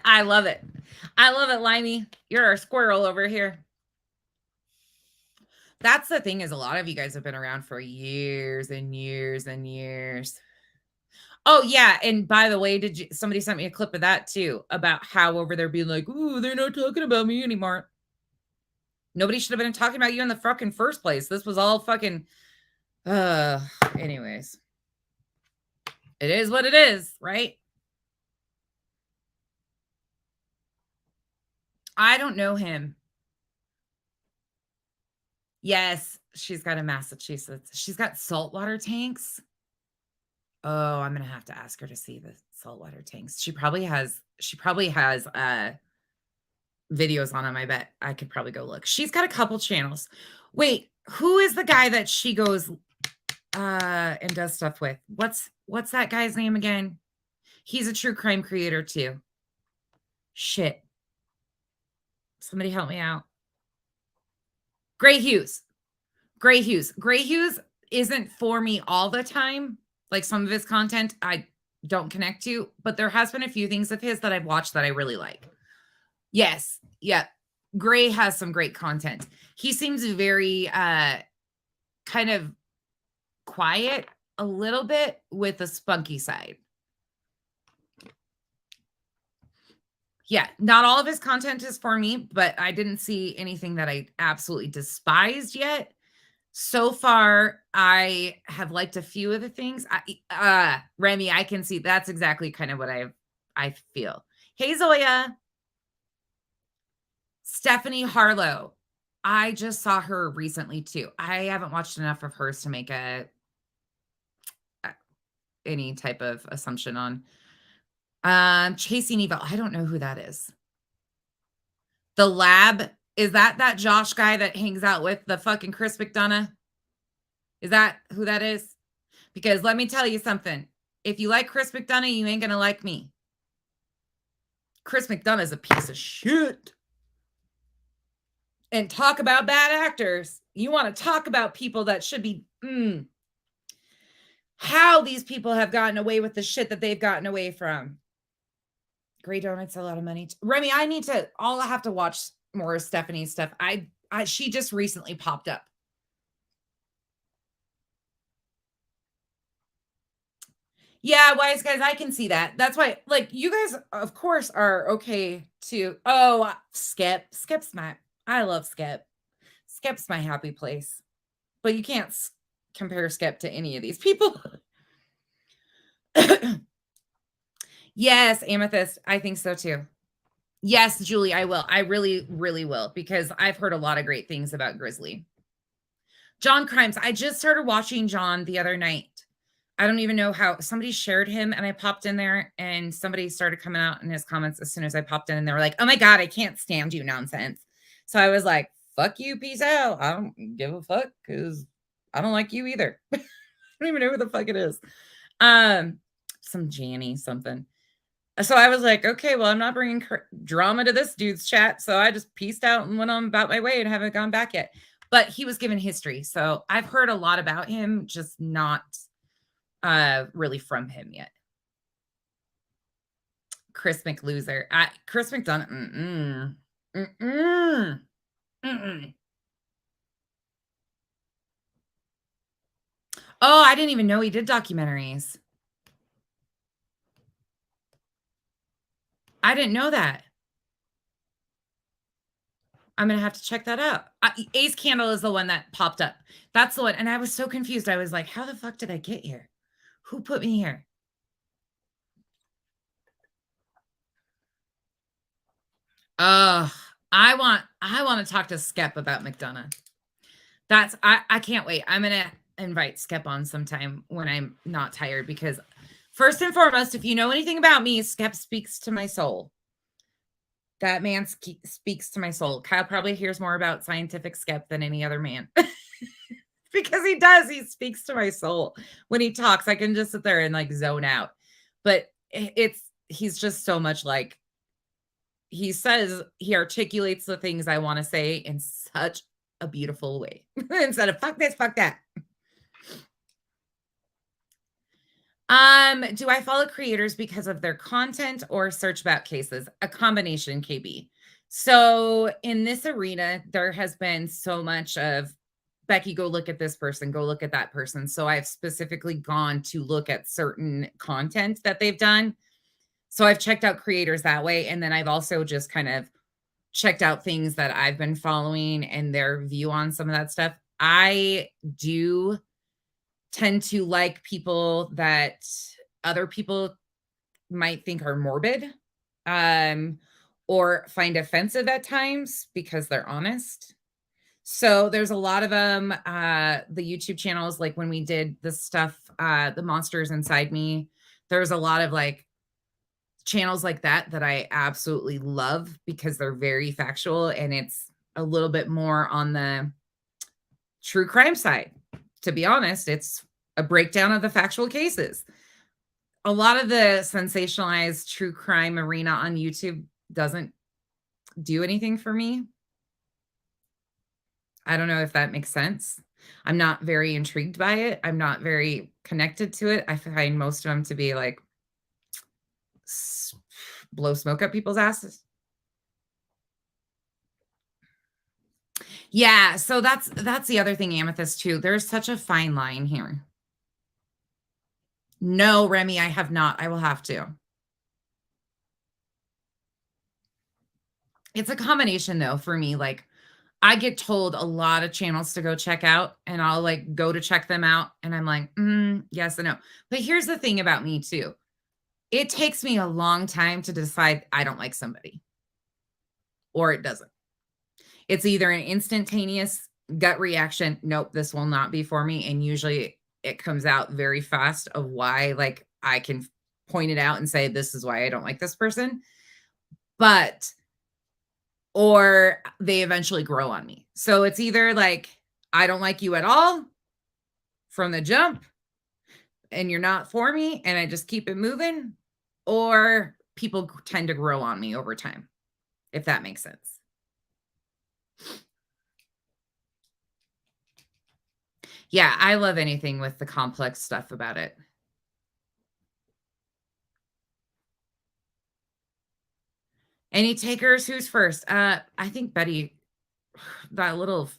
I love it. I love it, Limey. You're a squirrel over here. That's the thing, is a lot of you guys have been around for years and years and years. Oh, yeah, and by the way, somebody sent me a clip of that too, about how over there being like, "Ooh, they're not talking about me anymore." Nobody should have been talking about you in the fucking first place. This was all fucking anyways. It is what it is, right? I don't know him. Yes, she's got a Massachusetts. She's got saltwater tanks. Oh, I'm gonna have to ask her to see the saltwater tanks. She probably has videos on them. I bet I could probably go look. She's got a couple channels. Wait, who is the guy that she goes and does stuff with? What's that guy's name again? He's a true crime creator too. Shit. Somebody help me out. Gray Hughes. Gray Hughes isn't for me all the time. Like, some of his content I don't connect to, but there has been a few things of his that I've watched that I really like. Yes. Yeah. Gray has some great content. He seems very kind of quiet a little bit with a spunky side. Yeah, not all of his content is for me, but I didn't see anything that I absolutely despised yet. So far, I have liked a few of the things. Remy, I can see that's exactly kind of what I feel. Hey, Zoya. Stephanie Harlow. I just saw her recently too. I haven't watched enough of hers to make any type of assumption on. Chasing Evil. I don't know who that is. The Lab. Is that Josh guy that hangs out with the fucking Chris McDonough? Is that who that is? Because let me tell you something. If you like Chris McDonough, you ain't gonna like me. Chris McDonough is a piece of shit. And talk about bad actors. You want to talk about people that should be how these people have gotten away with the shit that they've gotten away from. Grey Donuts, a lot of money. Remy, I'll have to watch more of Stephanie's stuff. She just recently popped up. Yeah, wise guys, I can see that. That's why, like, you guys, of course, are okay to. Oh, Skip. I love Skip. Skip's my happy place. But you can't compare Skip to any of these people. Yes, Amethyst. I think so too. Yes, Julie, I will. I really, really will, because I've heard a lot of great things about Grizzly. John Crimes. I just started watching John the other night. I don't even know how. Somebody shared him and I popped in there, and somebody started coming out in his comments as soon as I popped in, and they were like, "Oh my God, I can't stand you nonsense." So I was like, "Fuck you, peace out. I don't give a fuck, because I don't like you either." I don't even know who the fuck it is. Some Janny something. So I was like, okay, well, I'm not bringing drama to this dude's chat. So I just peaced out and went on about my way and haven't gone back yet. But he was given history. So I've heard a lot about him, just not really from him yet. Chris McLoser. Chris McDonough. Oh, I didn't even know he did documentaries. I didn't know that. I'm going to have to check that out. Ace Candle is the one that popped up. That's the one. And I was so confused. I was like, how the fuck did I get here? Who put me here? I want to talk to Skep about McDonough. I can't wait. I'm gonna invite Skep on sometime when I'm not tired, because first and foremost, if you know anything about me, Skep speaks to my soul. That man speaks to my soul. Kyle probably hears more about scientific Skep than any other man. Because he does. He speaks to my soul. When he talks, I can just sit there and like zone out. But he's just so much like, he articulates the things I want to say in such a beautiful way. Instead of fuck this, fuck that. Do I follow creators because of their content or search about cases? A combination, KB. So in this arena, there has been so much of, Becky, go look at this person, go look at that person. So I've specifically gone to look at certain content that they've done. So I've checked out creators that way. And then I've also just kind of checked out things that I've been following and their view on some of that stuff. I do tend to like people that other people might think are morbid, or find offensive at times because they're honest. So there's a lot of them, the YouTube channels, like when we did the stuff, the Monsters Inside Me, there's a lot of like channels like that I absolutely love because they're very factual and it's a little bit more on the true crime side. To be honest, it's a breakdown of the factual cases. A lot of the sensationalized true crime arena on YouTube doesn't do anything for me. I don't know if that makes sense. I'm not very intrigued by it. I'm not very connected to it. I find most of them to be like blow smoke up people's asses. Yeah, so that's the other thing, Amethyst, too. There's such a fine line here. No, Remy, I have not. I will have to. It's a combination, though, for me. Like, I get told a lot of channels to go check out, and I'll like go to check them out, and I'm like, yes and no. But here's the thing about me, too. It takes me a long time to decide I don't like somebody, or it doesn't. It's either an instantaneous gut reaction, nope, this will not be for me, and usually it comes out very fast of why, like, I can point it out and say, this is why I don't like this person. But, or they eventually grow on me. So it's either like, I don't like you at all from the jump, and you're not for me, and I just keep it moving, or people tend to grow on me over time, if that makes sense. Yeah, I love anything with the complex stuff about it. Any takers? Who's first? I think Betty, that little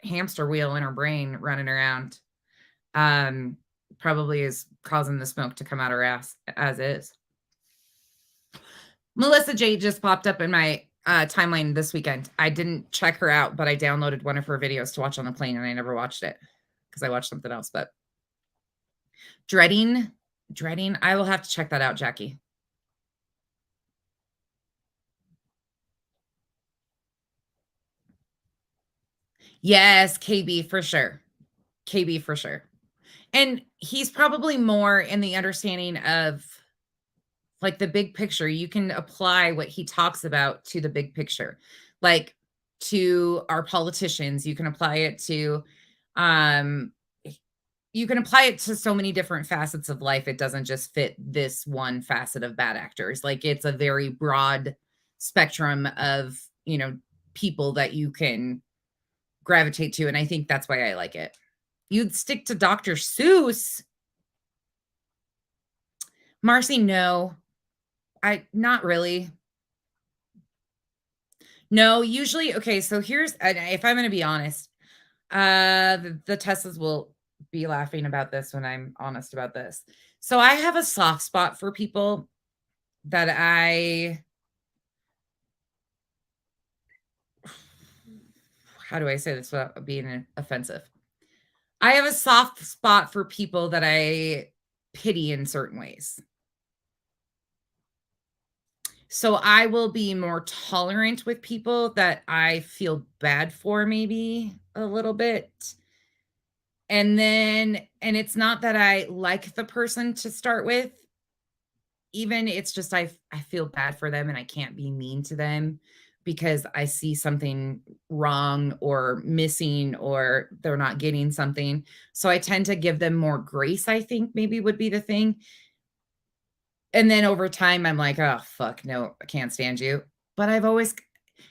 hamster wheel in her brain running around, probably is causing the smoke to come out her ass as is. Melissa J just popped up in my timeline this weekend. I didn't check her out, but I downloaded one of her videos to watch on the plane, and I never watched it because I watched something else. But dreading, I will have to check that out, Jackie. Yes, KB for sure. KB for sure. And he's probably more in the understanding of like the big picture. You can apply what he talks about to the big picture, like to our politicians. You can apply it to, you can apply it to so many different facets of life. It doesn't just fit this one facet of bad actors. Like it's a very broad spectrum of, you know, people that you can gravitate to. And I think that's why I like it. You'd stick to Dr. Seuss. Marcy, no. Not really. No, usually, okay, so here's, if I'm going to be honest, the Teslas will be laughing about this when I'm honest about this. So I have a soft spot for people that how do I say this without being offensive? I have a soft spot for people that I pity in certain ways. So I will be more tolerant with people that I feel bad for, maybe a little bit. And it's not that I like the person to start with. Even it's just I feel bad for them and I can't be mean to them because I see something wrong or missing or they're not getting something. So I tend to give them more grace, I think maybe would be the thing. And then over time I'm like, "Oh fuck, no, I can't stand you." But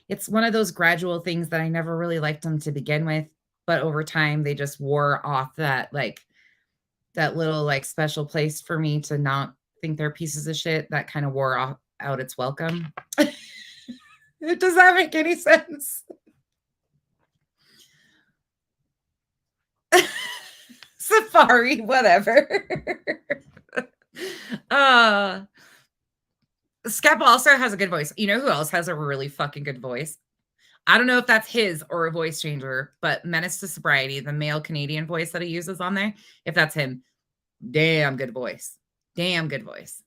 it's one of those gradual things that I never really liked them to begin with, but over time they just wore off that little, like, special place for me to not think they're pieces of shit, that kinda wore off out its welcome. Does that make any sense? Safari, whatever. Uh, Skep also has a good voice. You know who else has a really fucking good voice? I don't know if that's his or a voice changer, but Menace to Sobriety, the male Canadian voice that he uses on there, if that's him, damn good voice. Damn good voice.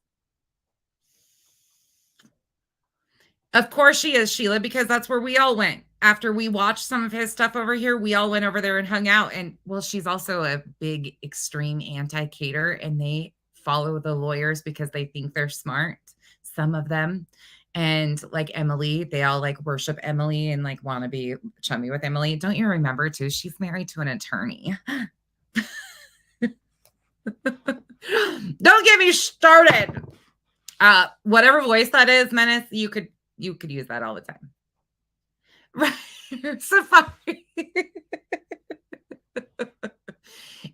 Of course she is, Sheila, because that's where we all went. After we watched some of his stuff over here, we all went over there and hung out. And well, she's also a big, extreme anti-cater, and they follow the lawyers because they think they're smart, some of them. And like Emily, they all like worship Emily and like want to be chummy with Emily. Don't you remember too? She's married to an attorney. Don't get me started. Whatever voice that is, Menace, you could use that all the time. Right. Safari.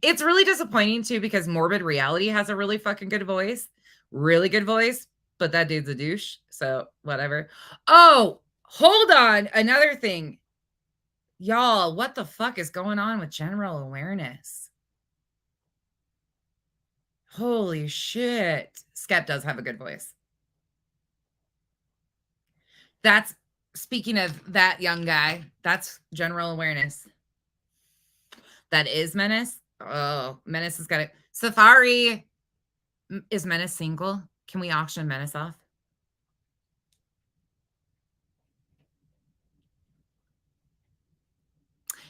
It's really disappointing too because Morbid Reality has a really fucking good voice. Really good voice, but that dude's a douche. So whatever. Oh, hold on. Another thing. Y'all, what the fuck is going on with general awareness? Holy shit. Skep does have a good voice. That's speaking of that young guy, that's general awareness. That is Menace. Oh, Menace has got it. Safari. Is Menace single? Can we auction Menace off?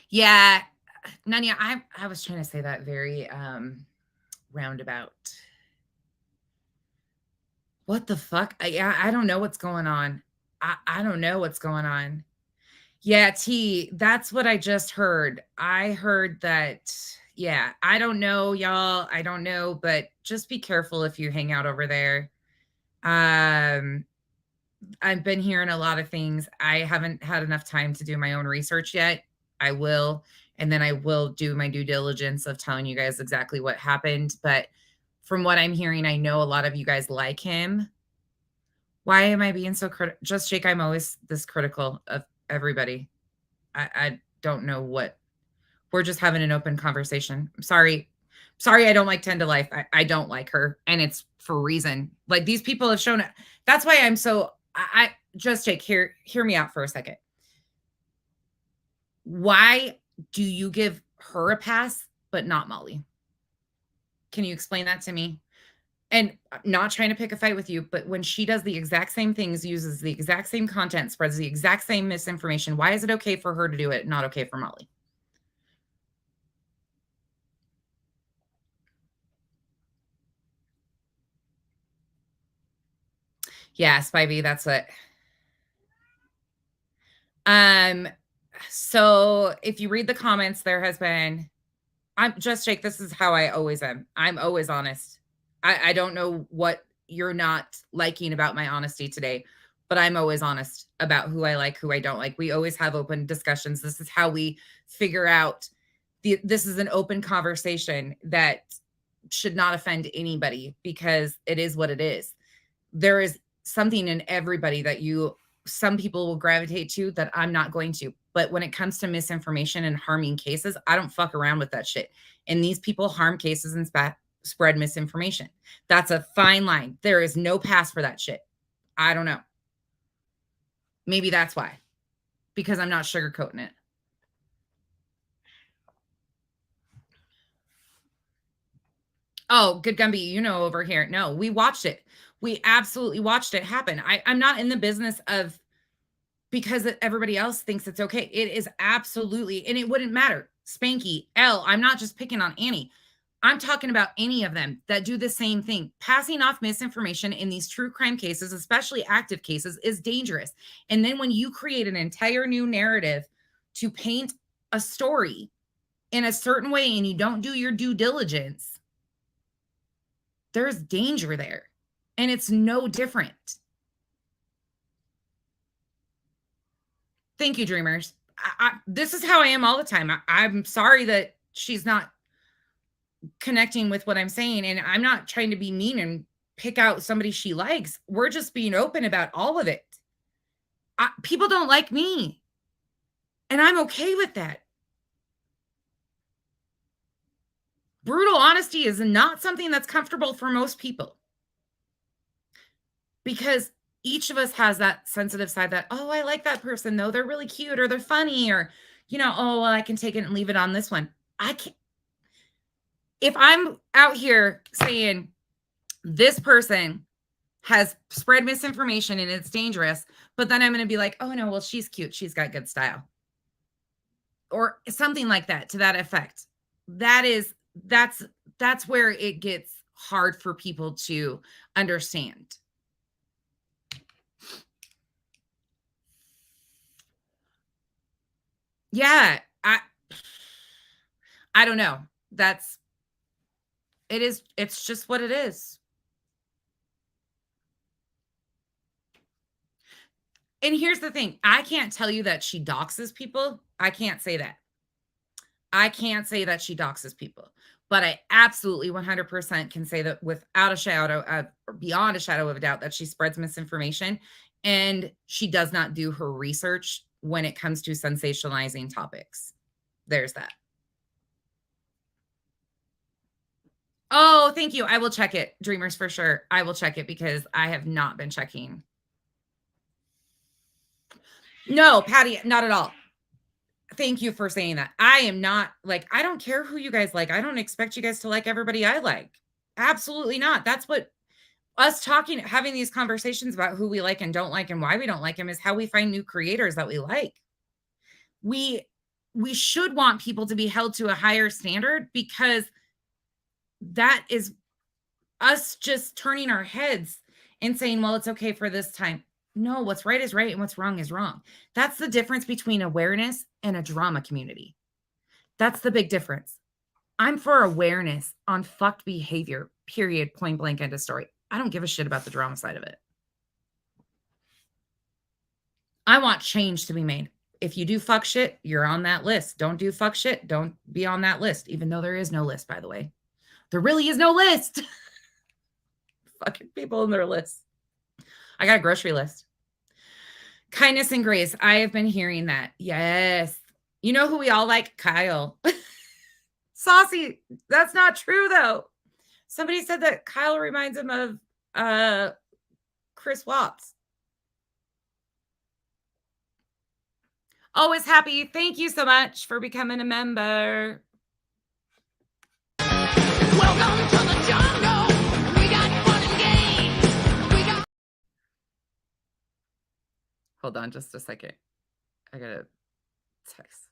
Yeah. Nanya, I was trying to say that very roundabout. What the fuck? I don't know what's going on. I don't know what's going on. Yeah, T, that's what I just heard. I heard that, yeah, I don't know, y'all. I don't know, but just be careful if you hang out over there. I've been hearing a lot of things. I haven't had enough time to do my own research yet. I will, and then I will do my due diligence of telling you guys exactly what happened. But from what I'm hearing, I know a lot of you guys like him. Why am I being so critical? Just Jake, I'm always this critical of everybody. I don't know what. We're just having an open conversation. I'm sorry. Sorry, I don't like 10 to Life. I don't like her. And it's for a reason. Like these people have shown it. That's why I'm so I just Jake, hear me out for a second. Why do you give her a pass, but not Molly? Can you explain that to me? And I'm not trying to pick a fight with you, but when she does the exact same things, uses the exact same content, spreads the exact same misinformation, why is it okay for her to do it, not okay for Molly? Yeah, Spivey, that's it. So if you read the comments, there has been, I'm just Jake, this is how I always am. I'm always honest. I don't know what you're not liking about my honesty today, but I'm always honest about who I like, who I don't like. We always have open discussions. This is how we figure out this is an open conversation that should not offend anybody because it is what it is. There is something in everybody that some people will gravitate to that I'm not going to. But when it comes to misinformation and harming cases, I don't fuck around with that shit. And these people harm cases and spread misinformation. That's a fine line. There is no pass for that shit. I don't know. Maybe that's why. Because I'm not sugarcoating it. Oh, good Gumby, over here. No, we watched it. We absolutely watched it happen. I'm not in the business of because everybody else thinks it's okay. It is absolutely, and it wouldn't matter. Spanky, Elle, I'm not just picking on Annie. I'm talking about any of them that do the same thing. Passing off misinformation in these true crime cases, especially active cases, is dangerous. And then when you create an entire new narrative to paint a story in a certain way and you don't do your due diligence, there's danger there. And it's no different. Thank you, dreamers. This is how I am all the time. I'm sorry that she's not connecting with what I'm saying. And I'm not trying to be mean and pick out somebody she likes. We're just being open about all of it. People don't like me. And I'm okay with that. Brutal honesty is not something that's comfortable for most people. Because each of us has that sensitive side that, oh, I like that person, though. They're really cute or they're funny or, oh, well, I can take it and leave it on this one. I can't. If I'm out here saying this person has spread misinformation and it's dangerous, but then I'm going to be like, oh, no, well, she's cute. She's got good style. Or something like that to that effect. That's where it gets hard for people to understand. Yeah, I don't know. It's just what it is. And here's the thing. I can't tell you that she doxes people. I can't say that. I can't say that she doxes people. But I absolutely 100% can say that without a shadow, beyond a shadow of a doubt, that she spreads misinformation and she does not do her research when it comes to sensationalizing topics. There's that. Oh, thank you. I will check it, dreamers, for sure. I will check it because I have not been checking. No, Patty, not at all. Thank you for saying that. I am not like, I don't care who you guys like. I don't expect you guys to like everybody I like. Absolutely not. That's what us having these conversations about who we like and don't like and why we don't like them is how we find new creators that we like. We should want people to be held to a higher standard because that is us just turning our heads and saying, well, it's okay for this time. No, what's right is right and what's wrong is wrong. That's the difference between awareness and a drama community. That's the big difference. I'm for awareness on fucked behavior, period, point blank, end of story. I don't give a shit about the drama side of it. I want change to be made. If you do fuck shit, you're on that list. Don't do fuck shit. Don't be on that list, even though there is no list, by the way. There really is no list. Fucking people in their list. I got a grocery list. Kindness and grace. I have been hearing that. Yes. You know who we all like? Kyle. Saucy. That's not true, though. Somebody said that Kyle reminds him of Chris Watts. Always happy. Thank you so much for becoming a member. Welcome to the jungle. We got fun and games. Hold on just a second. I got a text.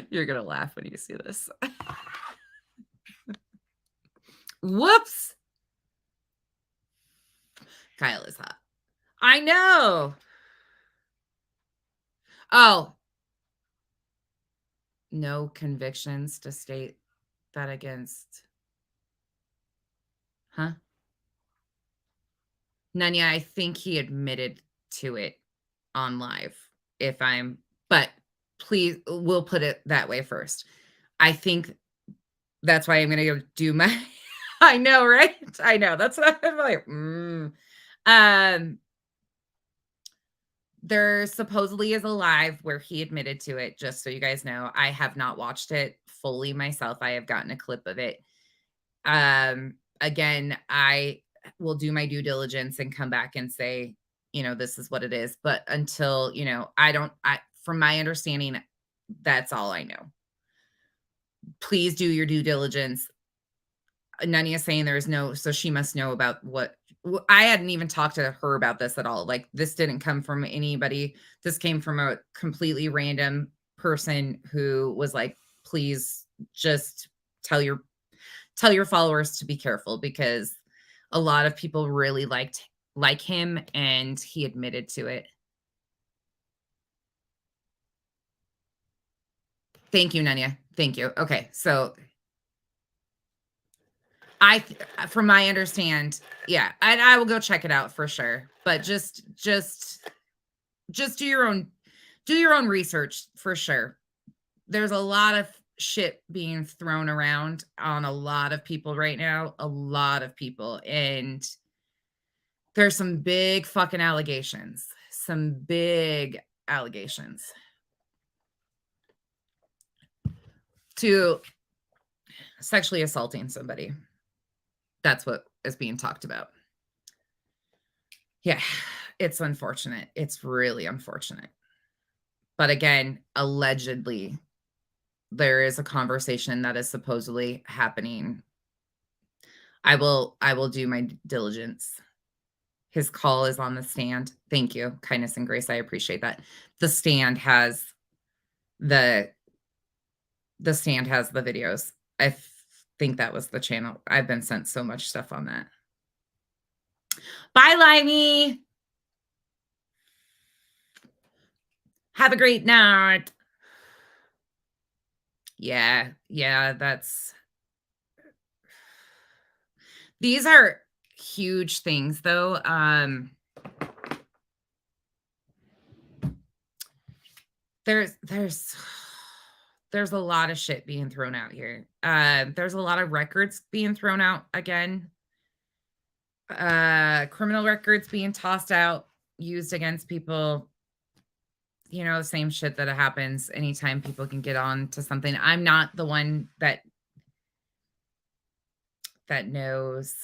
You're going to laugh when you see this. Whoops. Kyle is hot. I know. Oh. No convictions to state that against. Huh? Nanya, I think he admitted to it on live. But please, we'll put it that way first. I think that's why I'm going to do my, I know, right? I know. That's what I'm like, there supposedly is a live where he admitted to it, just so you guys know. I have not watched it fully myself. I have gotten a clip of it. Again, I will do my due diligence and come back and say, this is what it is. But until, from my understanding, that's all I know. Please do your due diligence. Nanya saying there's no, so she must know about what. I hadn't even talked to her about this at all. Like, this didn't come from anybody. This came from a completely random person who was like, please just tell your followers to be careful, because a lot of people really like him, and he admitted to it. Thank you, Nanya. Thank you. Okay, so from my understand, yeah, and I will go check it out for sure. But just do your own research for sure. There's a lot of shit being thrown around on a lot of people right now, a lot of people, and there's some big fucking allegations, to sexually assaulting somebody. That's what is being talked about. Yeah, it's unfortunate. It's really unfortunate. But again, allegedly, there is a conversation that is supposedly happening. I will do my diligence. His call is on the stand. Thank you. Kindness and Grace. I appreciate that. The stand has the videos. I think that was the channel. I've been sent so much stuff on that. Bye, Limey. Have a great night. Yeah, these are huge things though. There's a lot of shit being thrown out here. There's a lot of records being thrown out again. Criminal records being tossed out, used against people. You know, the same shit that happens anytime people can get on to something. I'm not the one that knows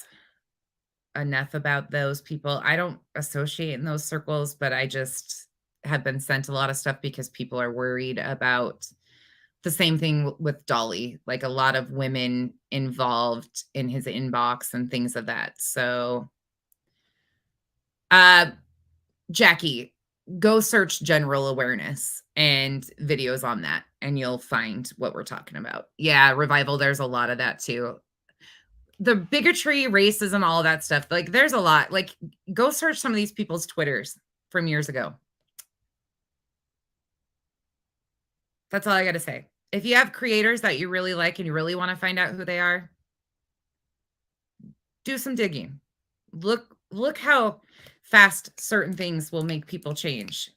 enough about those people. I don't associate in those circles, but I just have been sent a lot of stuff because people are worried about the same thing with Dolly, like a lot of women involved in his inbox and things of that. So, Jackie, go search general awareness and videos on that, and you'll find what we're talking about. Yeah, Revival, there's a lot of that too. The bigotry, racism, all of that stuff. Like, there's a lot. Like, go search some of these people's Twitters from years ago. That's all I got to say. If you have creators that you really like and you really want to find out who they are, do some digging. Look how fast certain things will make people change.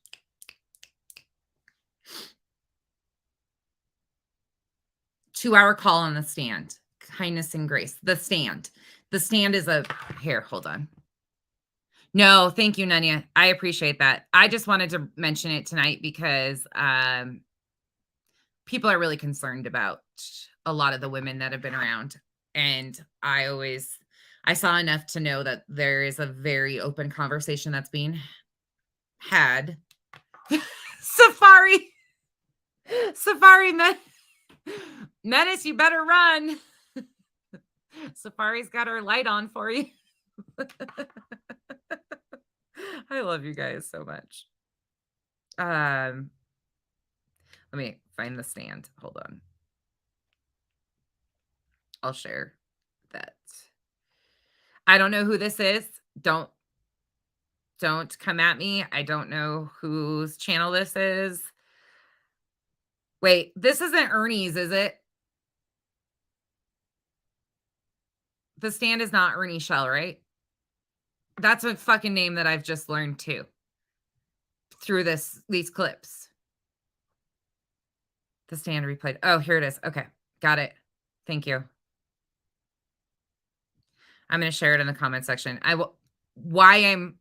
Two-hour call on the stand. Kindness and Grace. The stand. The stand is here, hold on. No, thank you, Nanya. I appreciate that. I just wanted to mention it tonight because people are really concerned about a lot of the women that have been around. And I saw enough to know that there is a very open conversation that's being had. Safari Menace, you better run. Safari's got her light on for you. I love you guys so much. Let me find the stand. Hold on. I'll share that. I don't know who this is. Don't come at me. I don't know whose channel this is. Wait, this isn't Ernie's, is it? The stand is not Ernie Shell, right? That's a fucking name that I've just learned too. Through these clips. The stand replayed. Oh, here it is. Okay. Got it. Thank you. I'm going to share it in the comment section. Why I'm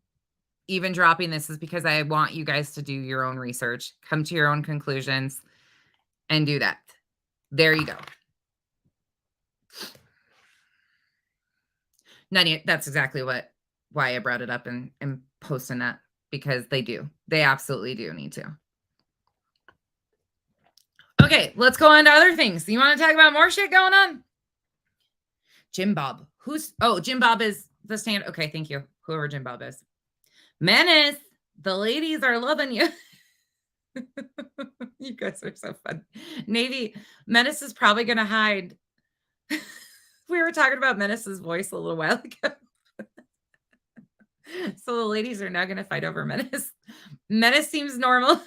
even dropping this is because I want you guys to do your own research, come to your own conclusions, and do that. There you go. Nani, that's exactly why I brought it up and posting that, because they absolutely do need to. Okay, let's go on to other things. You want to talk about more shit going on? Jim Bob. Jim Bob is the stand. Okay, thank you. Whoever Jim Bob is. Menace, the ladies are loving you. You guys are so fun. Navy, Menace is probably going to hide. We were talking about Menace's voice a little while ago. So the ladies are now going to fight over Menace. Menace seems normal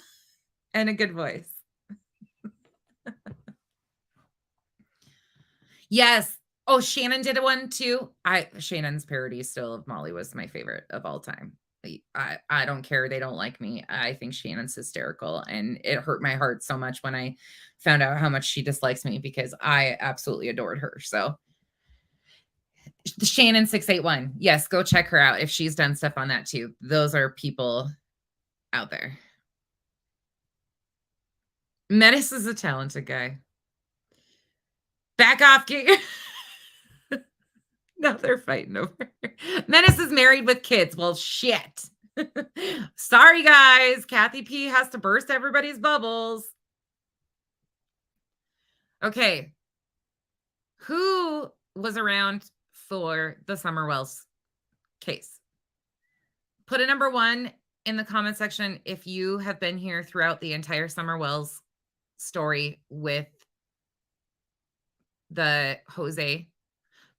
and a good voice. Yes. Oh, Shannon did one too. Shannon's parody still of Molly was my favorite of all time. I don't care. They don't like me. I think Shannon's hysterical, and it hurt my heart so much when I found out how much she dislikes me because I absolutely adored her. So Shannon 681. Yes, go check her out if she's done stuff on that too. Those are people out there. Menace is a talented guy. Back off, get now they're fighting over. Menace is married with kids. Well, shit. Sorry, guys. Kathy P has to burst everybody's bubbles. Okay. Who was around for the Summer Wells case? Put a number 1 in the comment section if you have been here throughout the entire Summer Wells story with the Jose.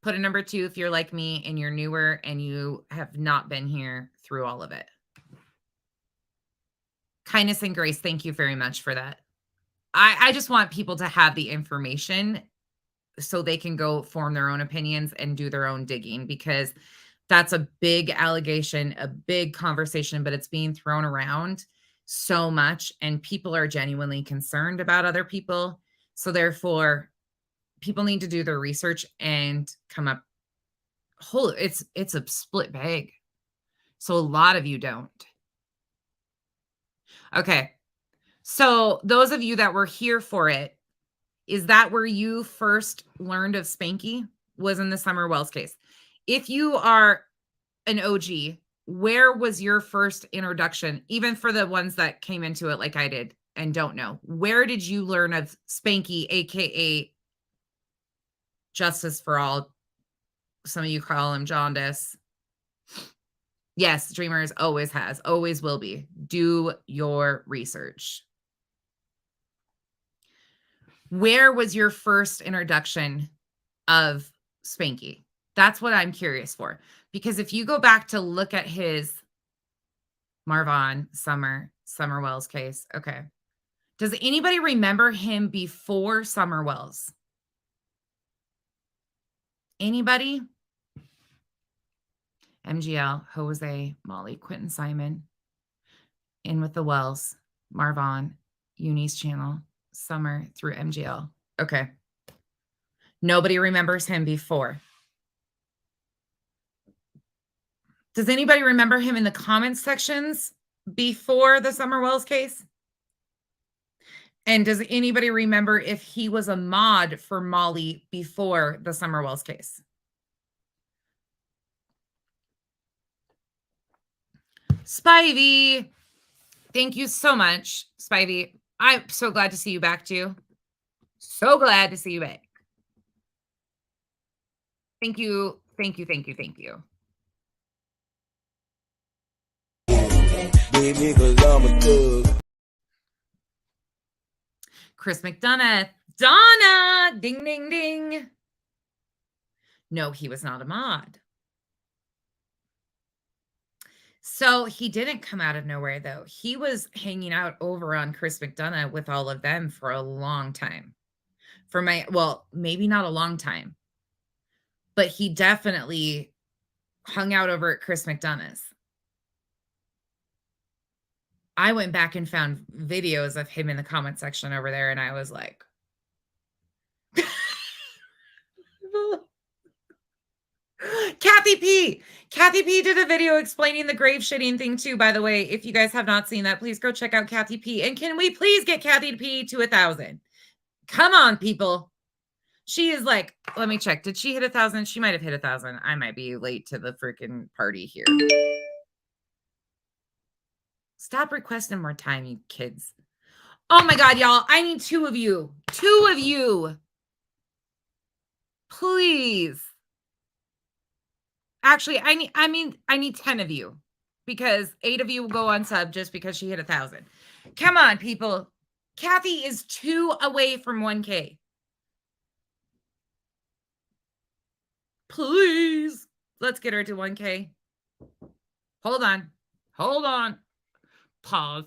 Put a number 2 if you're like me and you're newer and you have not been here through all of it. Kindness and grace, thank you very much for that. I just want people to have the information so they can go form their own opinions and do their own digging, because that's a big allegation, a big conversation, but it's being thrown around so much and people are genuinely concerned about other people. So therefore, people need to do their research and come up whole. It's a split bag. So a lot of you don't. Okay. So those of you that were here for it, is that where you first learned of Spanky? Was in the Summer Wells case? If you are an OG, where was your first introduction? Even for the ones that came into it like I did and don't know, where did you learn of Spanky, aka Justice for All? Some of you call him Jaundice. Yes, Dreamers always has, always will be. Do your research. Where was your first introduction of Spanky? That's what I'm curious for. Because if you go back to look at his Marvon Summer Wells case, okay. Does anybody remember him before Summer Wells? Anybody? MGL, Jose, Molly, Quentin Simon, In with the Wells, Marvon, Uni's channel, Summer through MGL. Okay. Nobody remembers him before. Does anybody remember him in the comments sections before the Summer Wells case? And does anybody remember if he was a mod for Molly before the Summer Wells case? Spivey, thank you so much, Spivey. I'm so glad to see you back too. So glad to see you back. Thank you, thank you, thank you, thank you. Chris McDonough. Donna! Ding, ding, ding. No, he was not a mod. So he didn't come out of nowhere, though. He was hanging out over on Chris McDonough with all of them for a long time. Well, maybe not a long time, but he definitely hung out over at Chris McDonough's. I went back and found videos of him in the comment section over there, and I was like, Kathy P. Kathy P did a video explaining the grave shitting thing too, by the way. If you guys have not seen that, please go check out Kathy P. And can we please get Kathy P to 1,000? Come on, people. She is like, let me check. Did she hit 1,000? She might have hit 1,000. I might be late to the freaking party here. Stop requesting more time, you kids. Oh my God, y'all. I need 2 of you. 2 of you. Please. Actually, I need 10 of you because 8 of you will go on sub just because she hit 1,000. Come on, people. Kathy is 2 away from 1K. Please. Let's get her to 1K. Hold on. Hold on. Pause.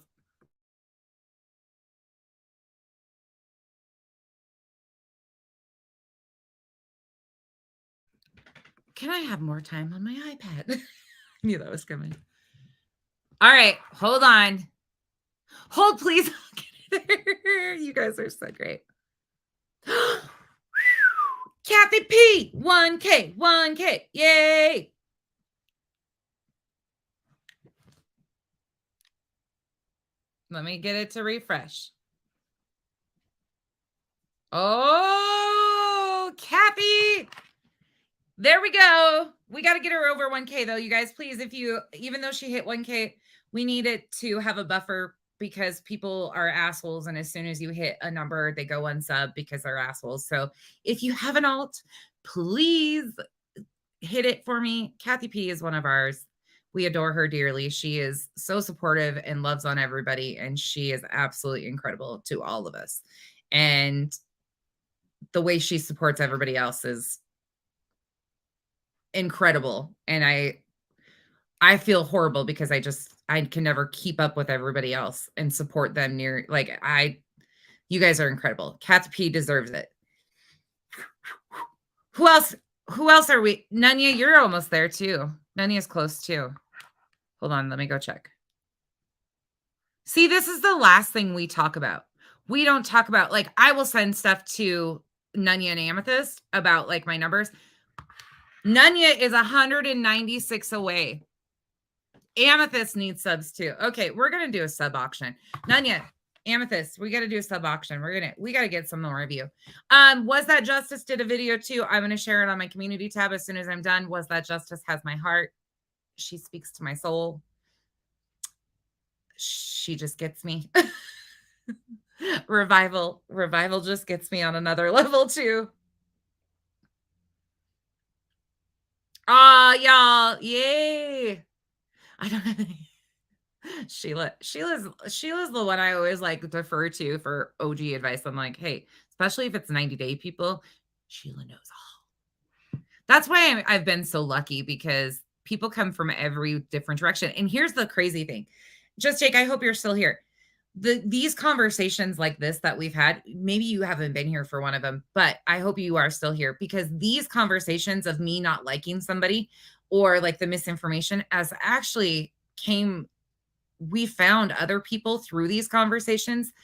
Can I have more time on my iPad? I knew that was coming. All right. Hold on. Hold, please. You guys are so great. Kathy P. 1K. 1K. Yay. Let me get it to refresh. Oh, Kathy. There we go. We got to get her over 1K though, you guys. Please, even though she hit 1K, we need it to have a buffer because people are assholes. And as soon as you hit a number, they go unsub because they're assholes. So if you have an alt, please hit it for me. Kathy P is one of ours. We adore her dearly. She is so supportive and loves on everybody. And she is absolutely incredible to all of us. And the way she supports everybody else is incredible. And I feel horrible because I can never keep up with everybody else and support them near you guys are incredible. Kathy P deserves it. Who else are we? Nunya, you're almost there too. Nunya's close too. Hold on, let me go check. See, this is the last thing we talk about. We don't talk about, like, I will send stuff to Nunya and Amethyst about like my numbers. Nunya is 196 away. Amethyst needs subs too. Okay, we're gonna do a sub auction. Nunya, Amethyst, we gotta do a sub auction. We gotta get some more of you. Was That Justice did a video too. I'm gonna share it on my community tab as soon as I'm done. Was That Justice has my heart. She speaks to my soul. She just gets me. Revival just gets me on another level too. Y'all, yay. I don't have any. Sheila's the one I always like defer to for OG advice. I'm like, hey, especially if it's 90-day people, Sheila knows all. That's why I've been so lucky because people come from every different direction. And here's the crazy thing. Just Jake, I hope you're still here. These conversations like this that we've had, maybe you haven't been here for one of them, but I hope you are still here because these conversations of me not liking somebody or like the misinformation as actually we found other people through these conversations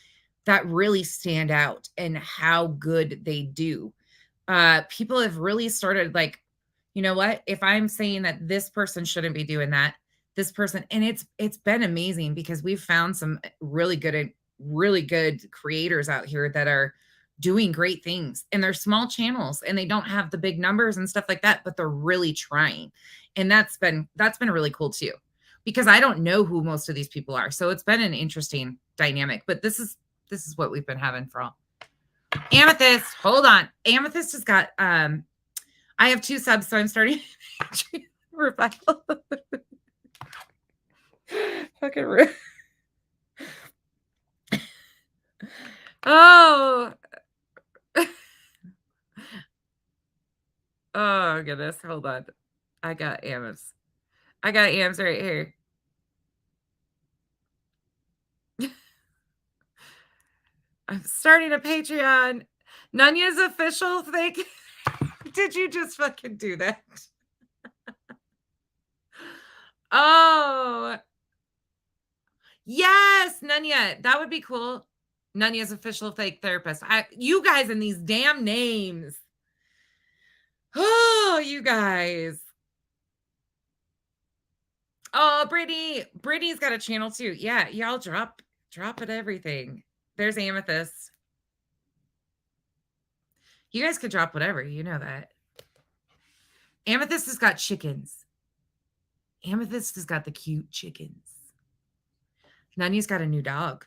that really stand out and how good they do. People have really started like, you know what, if I'm saying that this person shouldn't be doing that, this person, and it's been amazing because we've found some really good creators out here that are doing great things, and they're small channels and they don't have the big numbers and stuff like that, but they're really trying. And that's been really cool too, because I don't know who most of these people are. So it's been an interesting dynamic, but this is what we've been having for all. Amethyst, hold on. Amethyst has got I have 2 subs, so I'm starting revival. Fucking rude. Oh. Oh goodness. Hold on. I got Ams. right here. I'm starting a Patreon. Nunya's official thing. Did you just fucking do that? Oh. Yes, Nunya. That would be cool. Nunya's official fake therapist. You guys and these damn names. Oh, you guys. Oh, Brittany's got a channel too. Yeah, y'all drop it everything. There's Amethyst. You guys could drop whatever, you know that. Amethyst has got chickens. Amethyst has got the cute chickens. Nunya's got a new dog.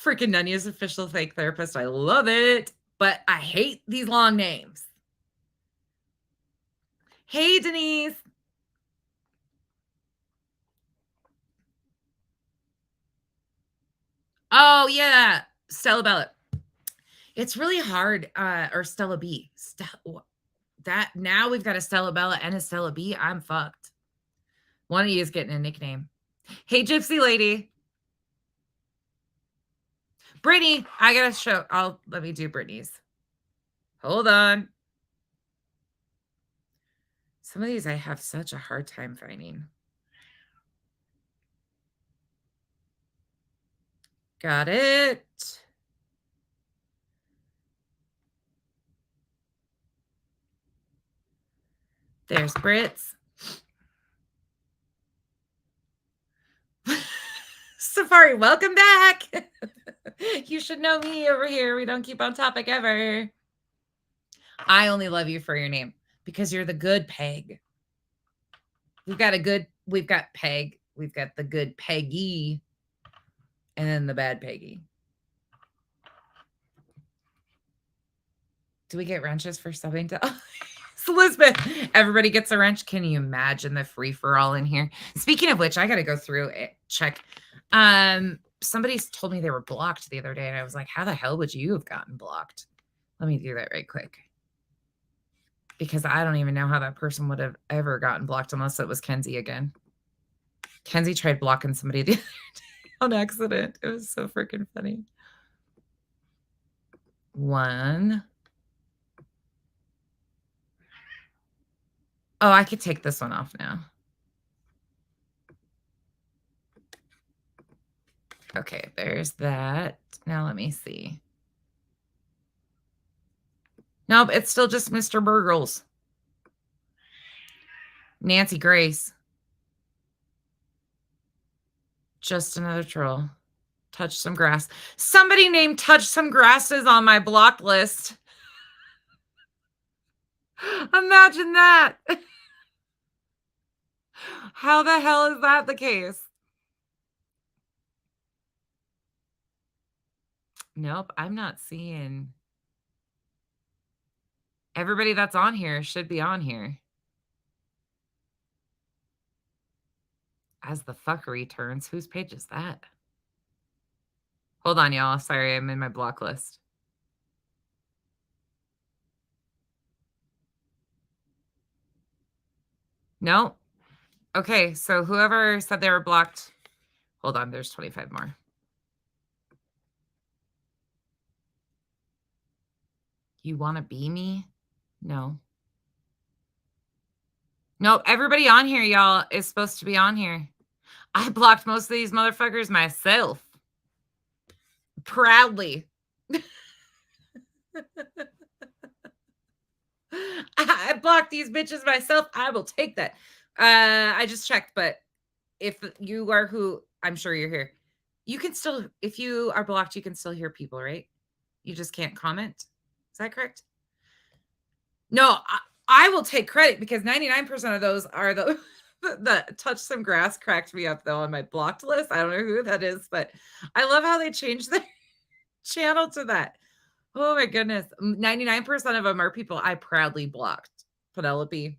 Freaking Nunya's official fake therapist. I love it. But I hate these long names. Hey, Denise. Oh, yeah. Stella Bella. It's really hard. Or Stella B. That now we've got a Stella Bella and a Stella B. I'm fucked. One of you is getting a nickname. Hey, Gypsy Lady. Brittany, I gotta show. Let me do Brittany's. Hold on. Some of these I have such a hard time finding. Got it. There's Brits. Safari, welcome back. You should know me over here. We don't keep on topic ever. I only love you for your name because you're the good Peg. We've got Peg. We've got the good Peggy and then the bad Peggy. Do we get wrenches for subbing to Elizabeth? Everybody gets a wrench. Can you imagine the free-for-all in here? Speaking of which, I got to go through it, check. Somebody told me they were blocked the other day, and I was like, how the hell would you have gotten blocked? Let me do that right quick. Because I don't even know how that person would have ever gotten blocked unless it was Kenzie again. Kenzie tried blocking somebody the other day on accident. It was so freaking funny. 1. Oh, I could take this one off now. Okay, there's that. Now let me see. Nope, it's still just Mr. Burgles. Nancy Grace. Just another troll. Touch some grass. Somebody named Touch Some Grass is on my block list. Imagine that. How the hell is that the case? Nope, I'm not seeing. Everybody that's on here should be on here. As the fuckery turns, whose page is that? Hold on, y'all. Sorry, I'm in my block list. No. Okay, so whoever said they were blocked. Hold on, there's 25 more. You want to be me? No. Nope, everybody on here, y'all, is supposed to be on here. I blocked most of these motherfuckers myself. Proudly. I blocked these bitches myself. I will take that. I just checked, but if you are who I'm sure you're here, you can still, if you are blocked, you can still hear people, right? You just can't comment. Is that correct? No, I will take credit because 99% of those are the Touch Some Grass cracked me up though on my blocked list. I don't know who that is, but I love how they changed their channel to that. Oh my goodness. 99% of them are people I proudly blocked. Penelope,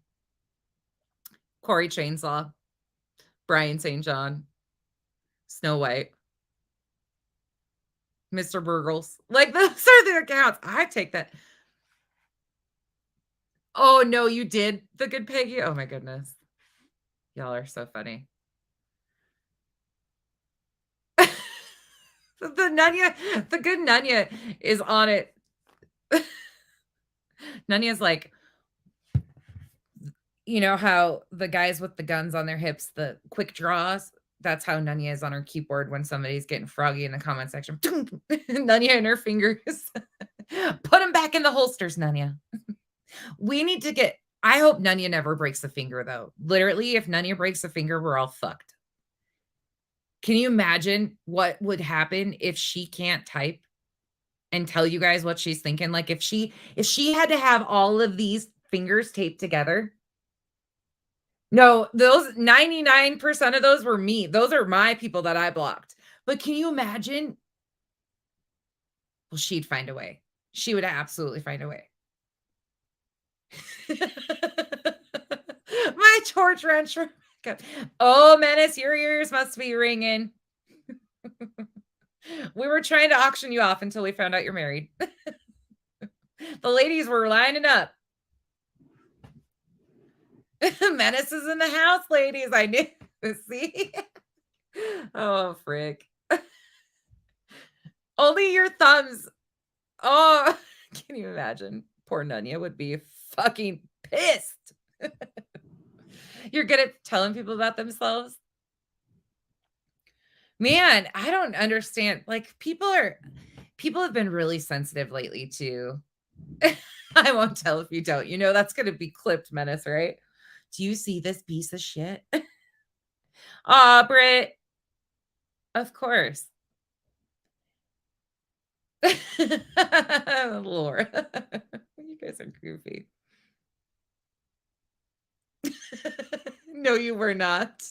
Corey Chainsaw, Brian St. John, Snow White, Mr. Burgles. Like those are the accounts. I take that. Oh no, you did the good Peggy. Oh my goodness. Y'all are so funny. The good Nunya is on it. Nunya's like, you know how the guys with the guns on their hips, the quick draws, that's how Nunya is on her keyboard when somebody's getting froggy in the comment section. Nunya and her fingers. Put them back in the holsters, Nunya. We need to get, I hope Nunya never breaks a finger though. Literally, if Nunya breaks a finger, we're all fucked. Can you imagine what would happen if she can't type and tell you guys what she's thinking? Like if she had to have all of these fingers taped together. No, those 99% of those were me. Those are my people that I blocked. But can you imagine? Well, she'd find a way. She would absolutely find a way. My torch wrench. Oh, Menace, your ears must be ringing. We were trying to auction you off until we found out you're married. The ladies were lining up. Menace is in the house, ladies. I knew. See? Oh, frick. Only your thumbs. Oh, can you imagine? Poor Nunya would be fucking pissed. You're good at telling people about themselves. Man, I don't understand. Like, people have been really sensitive lately too. I won't tell if you don't. You know that's gonna be clipped, Menace, right? Do you see this piece of shit? Aw, Britt. Of course. Laura. You guys are goofy. No, you were not.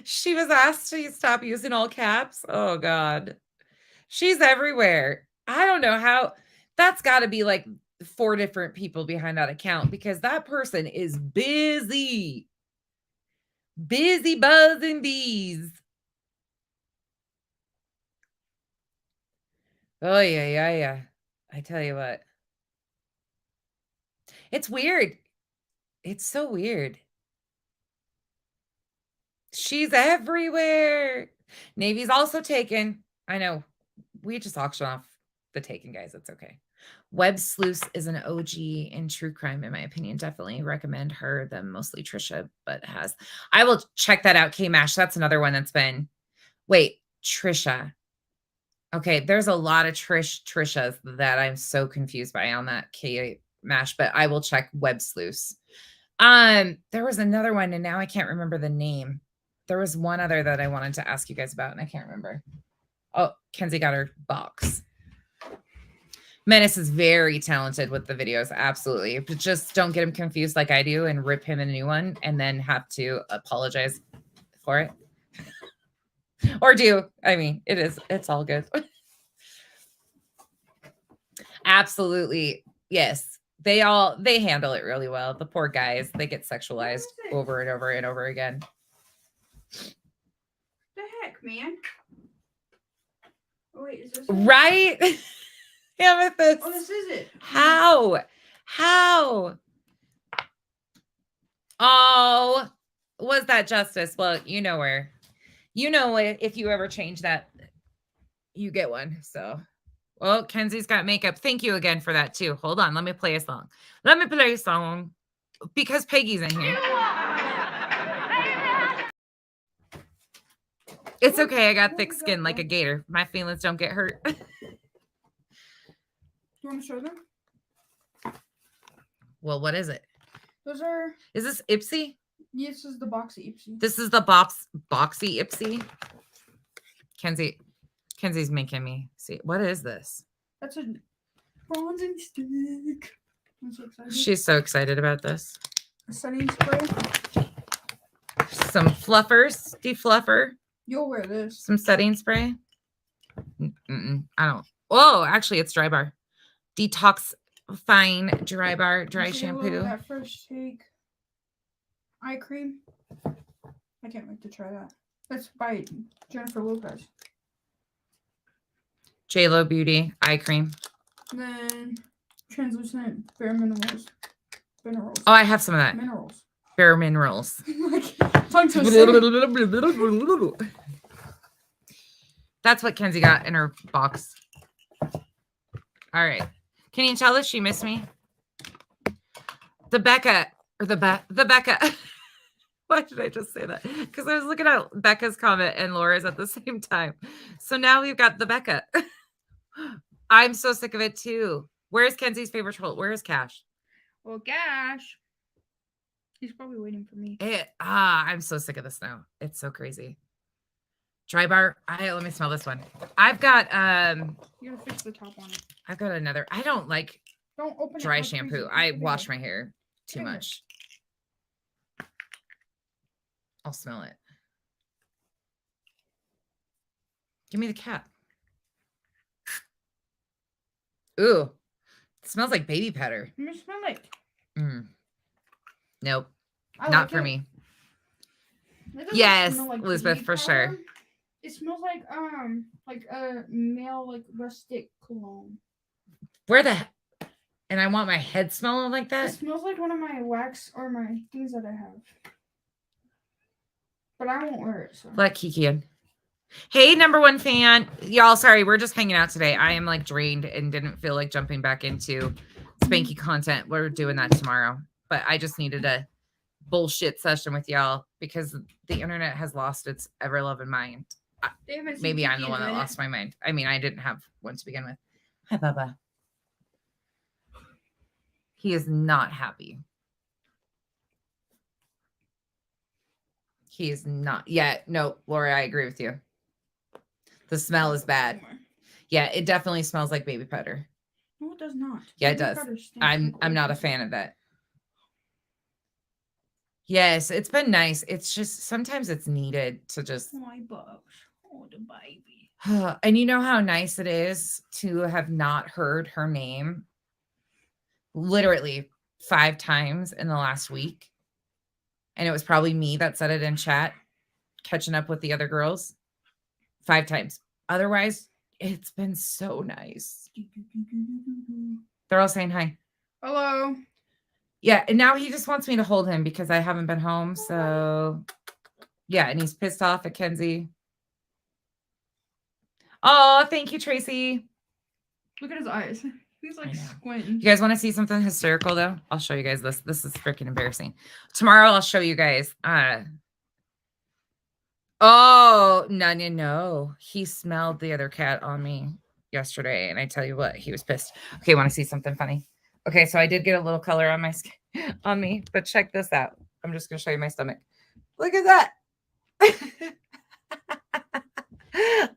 She was asked to stop using all caps. Oh, God. She's everywhere. I don't know how. That's got to be like 4 different people behind that account because that person is busy. Busy buzzing bees. Oh, yeah. I tell you what. It's weird. It's so weird. She's everywhere. Navy's also taken. I know. We just auction off the Taken guys. It's okay. Web Sleuth is an OG in true crime, in my opinion. Definitely recommend her. Them mostly Trisha, but has. I will check that out. K-Mash. That's another one that's been. Wait, Trisha. Okay, there's a lot of Trishas that I'm so confused by on that K-Mash, but I will check Web Sleuth. There was another one, and now I can't remember the name. There was one other that I wanted to ask you guys about, and I can't remember. Oh, Kenzie got her box. Menace is very talented with the videos, absolutely. But just don't get him confused like I do and rip him a new one and then have to apologize for it. Or do. I mean, it's all good. Absolutely. Yes. They handle it really well. The poor guys, they get sexualized over and over and over again. The heck, man? Oh, wait, is this right? Amethyst. Oh, this is it. How? Oh, was that justice? Well, you know where. You know, if you ever change that, you get one. So, well, Kenzie's got makeup. Thank you again for that too. Hold on. Let me play a song. Because Peggy's in here. It's okay. I got thick skin like a gator. My feelings don't get hurt. Do you want to show them? Well, what is it? Those are. Is this Ipsy? Yes, this is the boxy Ipsy. This is the boxy Ipsy. Kenzie's making me see. What is this? That's a bronzing stick. I'm so excited. She's so excited about this. A setting spray. Some fluffers, defluffer. You'll wear this. Some setting spray. I don't. Oh, actually, it's Dry Bar. Detox Fine Dry Bar Dry Shampoo. That Fresh Take eye cream. I can't wait to try that. That's by Jennifer Lopez. JLo Beauty eye cream. And then translucent bare minerals. Minerals. Oh, I have some of that. Minerals. Bare Minerals. Tongue twister. That's what Kenzie got in her box. All right. Can you tell that she missed me? The Becca. Why did I just say that? Because I was looking at Becca's comment and Laura's at the same time. So now we've got the Becca. I'm so sick of it too. Where's Kenzie's favorite troll? Where is Cash? Well, gosh. He's probably waiting for me. I'm so sick of this now. It's so crazy. Dry Bar. Let me smell this one. I've got You gotta fix the top on it. I've got another. I don't like Don't open dry it. shampoo. I wash my hair too Here. much. I'll smell it. Give me the cap. Ooh, it smells like baby powder. Let me smell it. Nope. I Not like for it. me. It doesn't Yes, smell like Elizabeth, baby for sure. powder. It smells like a male like rustic cologne. Where the and I want my head smelling like It that. smells like one of my wax or my things that I have. But I won't wear it. So. Let Kiki in. Hey, number one fan. Y'all, sorry, we're just hanging out today. I am like drained and didn't feel like jumping back into spanky content. We're doing that tomorrow. But I just needed a bullshit session with y'all because the internet has lost its ever-loving mind. Maybe I'm the one that lost my mind. I mean, I didn't have one to begin with. Hi, Bubba. He is not happy. He is not. Yeah, no, Lori, I agree with you. The smell is bad. Yeah, it definitely smells like baby powder. No, it does not. Yeah, it does. I'm not a fan of that. Yes, it's been nice. It's just sometimes it's needed to just. My bugs. Oh, the baby. And you know how nice it is to have not heard her name literally 5 times in the last week. And it was probably me that said it in chat, catching up with the other girls 5 times. Otherwise, it's been so nice. They're all saying hi. Hello. Yeah, and now he just wants me to hold him because I haven't been home. So, yeah, and he's pissed off at Kenzie. Oh, thank you, Tracy. Look at his eyes. He's like I know. squinting. You guys want to see something hysterical, though? I'll show you guys this. This is freaking embarrassing. Tomorrow, I'll show you guys. Oh, Nanya, no. He smelled the other cat on me yesterday, and I tell you what, he was pissed. Okay, want to see something funny? Okay, so I did get a little color on my skin, on me, but check this out. I'm just going to show you my stomach. Look at that.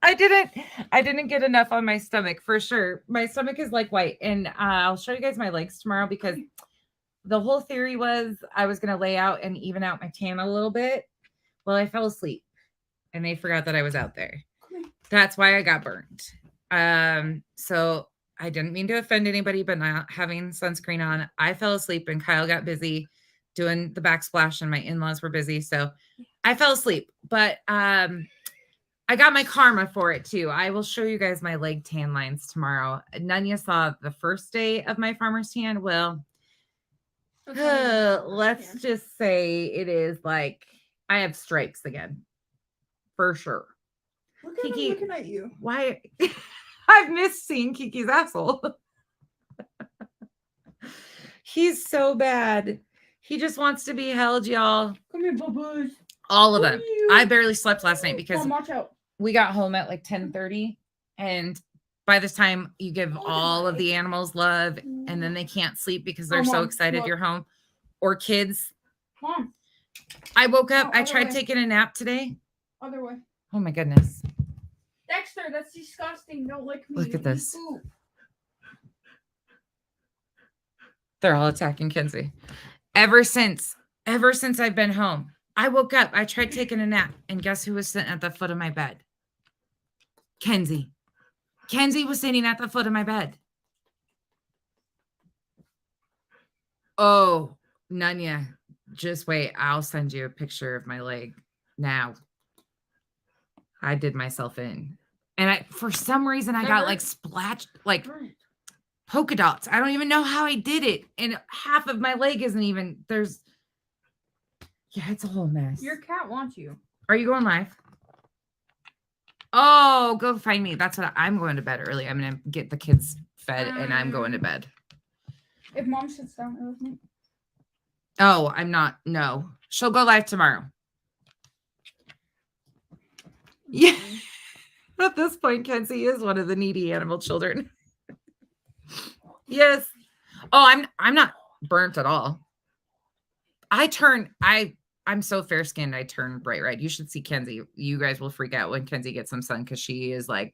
I didn't get enough on my stomach for sure. My stomach is like white, and I'll show you guys my legs tomorrow because the whole theory was I was going to lay out and even out my tan a little bit. Well, I fell asleep and they forgot that I was out there. That's why I got burned. So I didn't mean to offend anybody, but not having sunscreen on, I fell asleep and Kyle got busy doing the backsplash and my in-laws were busy. So I fell asleep, but I got my karma for it too. I will show you guys my leg tan lines tomorrow. Nanya saw the first day of my farmer's tan. Well, let's just say it is like I have stripes again. For sure. Look at Kiki, him looking at you. Why? I've missed seeing Kiki's asshole. He's so bad. He just wants to be held, y'all. Come here, bubbles. All of them. I barely slept last night because Mom, watch out. We got home at like 10:30, and by this time you give all of the animals love, and then they can't sleep because they're so excited you're home. Or kids. Mom. I woke up. No, I tried way. taking a nap today. Other way. Oh my goodness. Dexter, that's disgusting. Don't lick me. Look at this. Ooh. They're all attacking Kenzie. Ever since I've been home, I woke up. I tried taking a nap, and guess who was sitting at the foot of my bed? Kenzie. Kenzie was sitting at the foot of my bed. Oh, Nanya, just wait. I'll send you a picture of my leg now. I did myself in. And for some reason, I got like splashed, like polka dots. I don't even know how I did it. And half of my leg isn't even, yeah, it's a whole mess. Your cat wants you. Are you going live? Oh, go find me. That's what I'm going to bed early. I'm going to get the kids fed and I'm going to bed. If Mom sits down with me. Oh, I'm not. No. She'll go live tomorrow. Yeah. At this point, Kenzie is one of the needy animal children. Yes. Oh, I'm not burnt at all. I'm so fair skinned. I turn bright red. You should see Kenzie. You guys will freak out when Kenzie gets some sun because she is like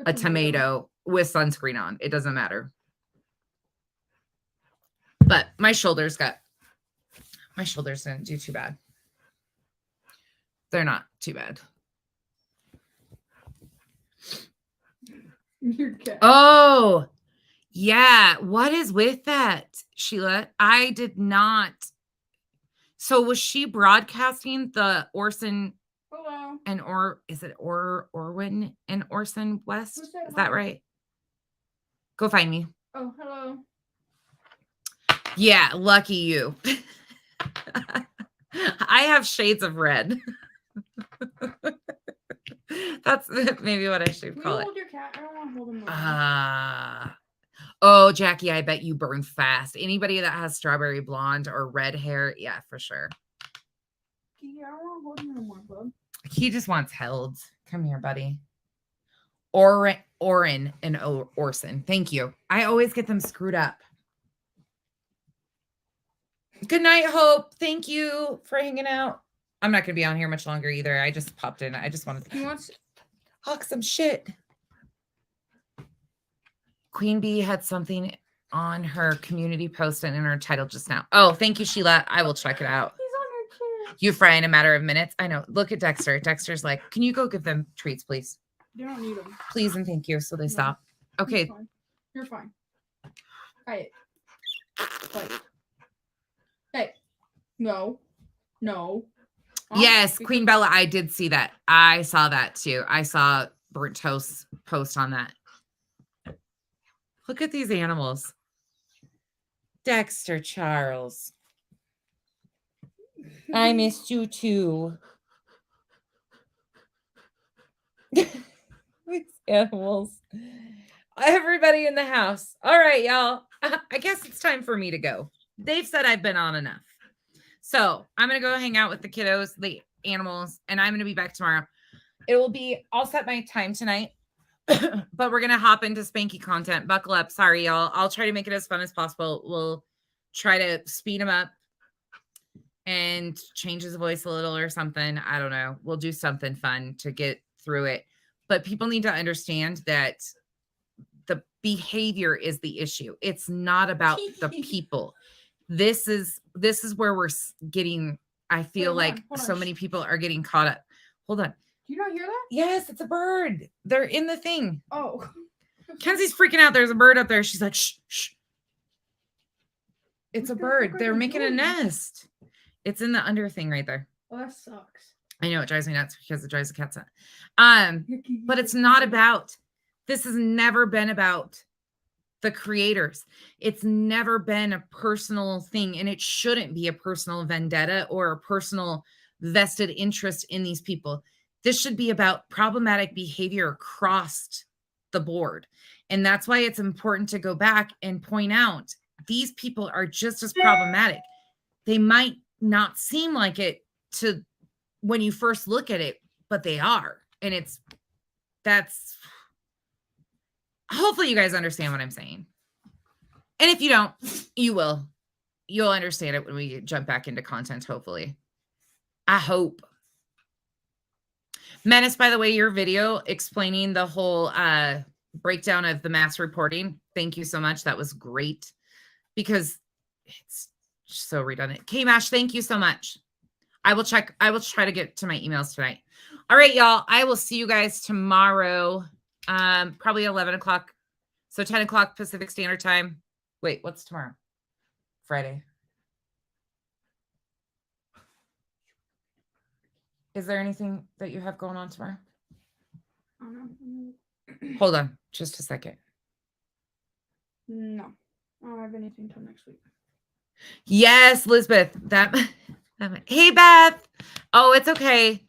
a tomato with sunscreen on. It doesn't matter. But my shoulders didn't do too bad. They're not too bad. Your cat. Oh, yeah. What is with that, Sheila? I did not. So was she broadcasting the Orson Hello. and is it Orwin and Orson West? Who said Is that hi? right? Go find me. Oh, hello. Yeah, lucky you. I have shades of red. That's maybe what I should Will call you it. hold your cat? I don't want to hold him. Right Oh, Jackie, I bet you burn fast. Anybody that has strawberry blonde or red hair, yeah, for sure. I don't want to hold him anymore, bub. He just wants held. Come here, buddy. Orin and Orson. Thank you. I always get them screwed up. Good night, Hope. Thank you for hanging out. I'm not going to be on here much longer either. I just popped in. I just wanted He wants to talk some shit. Queen Bee had something on her community post and in her title just now. Oh, thank you, Sheila. I will check it out. He's on your chair. You fry in a matter of minutes. I know. Look at Dexter. Dexter's like, can you go give them treats, please? You don't need them. Please and thank you. So they stop. Okay. You're fine. Hey. Hey. No. No. Yes, Queen Bella. I did see that. I saw that too. I saw Burnt Toast's post on that. Look at these animals. Dexter Charles. I missed you too. These animals. Everybody in the house. All right, y'all. I guess it's time for me to go. They've said I've been on enough. So I'm going to go hang out with the kiddos, the animals, and I'm going to be back tomorrow. I'll set my time tonight, but we're going to hop into Spanky content. Buckle up. Sorry, y'all. I'll try to make it as fun as possible. We'll try to speed him up and change his voice a little or something. I don't know. We'll do something fun to get through it. But people need to understand that the behavior is the issue. It's not about the people. This is where we're getting, I feel like so many people are getting caught up. Hold on. Do you not hear that? Yes, it's a bird. They're in the thing. Oh. Kenzie's freaking out. There's a bird up there. She's like, shh, shh. It's a bird. They're making a nest. It's in the under thing right there. Well, that sucks. I know it drives me nuts because it drives the cats nuts. But it's not about, this has never been about the creators. It's never been a personal thing, and it shouldn't be a personal vendetta or a personal vested interest in these people. This should be about problematic behavior across the board. And that's why it's important to go back and point out these people are just as problematic. They might not seem like it to when you first look at it, but they are. And that's hopefully you guys understand what I'm saying. And if you don't, you will. You'll understand it when we jump back into content, hopefully. I hope. Menace, by the way, your video explaining the whole breakdown of the mass reporting. Thank you so much. That was great because it's so redundant. K-Mash, thank you so much. I will try to get to my emails tonight. All right, y'all. I will see you guys tomorrow. Probably 11 o'clock. So 10 o'clock Pacific Standard Time. Wait, what's tomorrow? Friday. Is there anything that you have going on tomorrow? Hold on just a second. No. I don't have anything till next week. Yes, Lisbeth. Hey, Beth. Oh, it's okay.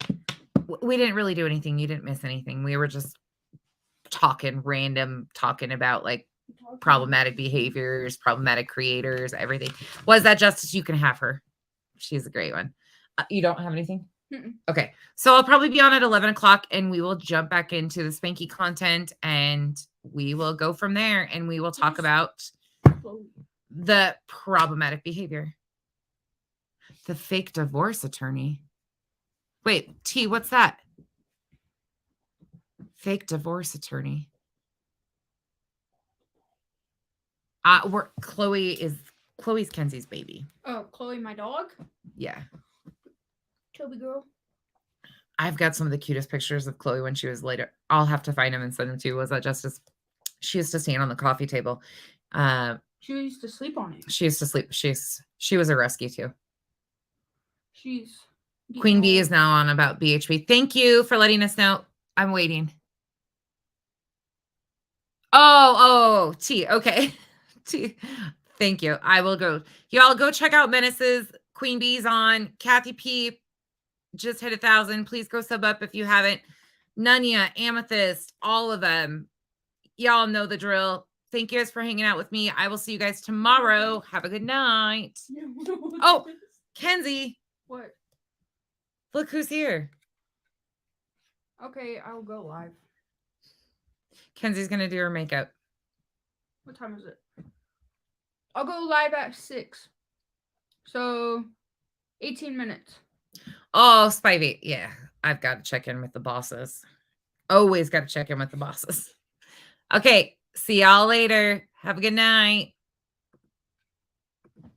We didn't really do anything. You didn't miss anything. We were just talking about like problematic behaviors, problematic creators, everything. Was that Justice? You can have her. She's a great one. You don't have anything? Okay. So I'll probably be on at 11 o'clock and we will jump back into the Spanky content and we will go from there and we will talk about the problematic behavior. The fake divorce attorney. Wait, T, what's that? Fake divorce attorney. Chloe's Kenzie's baby. Oh, Chloe, my dog? Yeah. Toby girl. I've got some of the cutest pictures of Chloe when she was later. I'll have to find them and send them to you. Was that Justice? She used to stand on the coffee table. She used to sleep on it. She used to sleep. She was a rescue too. She's Queen Bee getting is now on about BHP. Thank you for letting us know. I'm waiting. Oh, T. Okay. T. Thank you. I will go. Y'all go check out Menace's. Queen Bee's on. Kathy P just hit 1,000. Please go sub up if you haven't. Nunya, Amethyst, all of them. Y'all know the drill. Thank you guys for hanging out with me. I will see you guys tomorrow. Have a good night. Oh, Kenzie. What? Look who's here. Okay, I'll go live. Kenzie's going to do her makeup. What time is it? I'll go live at 6. So, 18 minutes. Oh, Spivey. Yeah, I've got to check in with the bosses. Always got to check in with the bosses. Okay, see y'all later. Have a good night.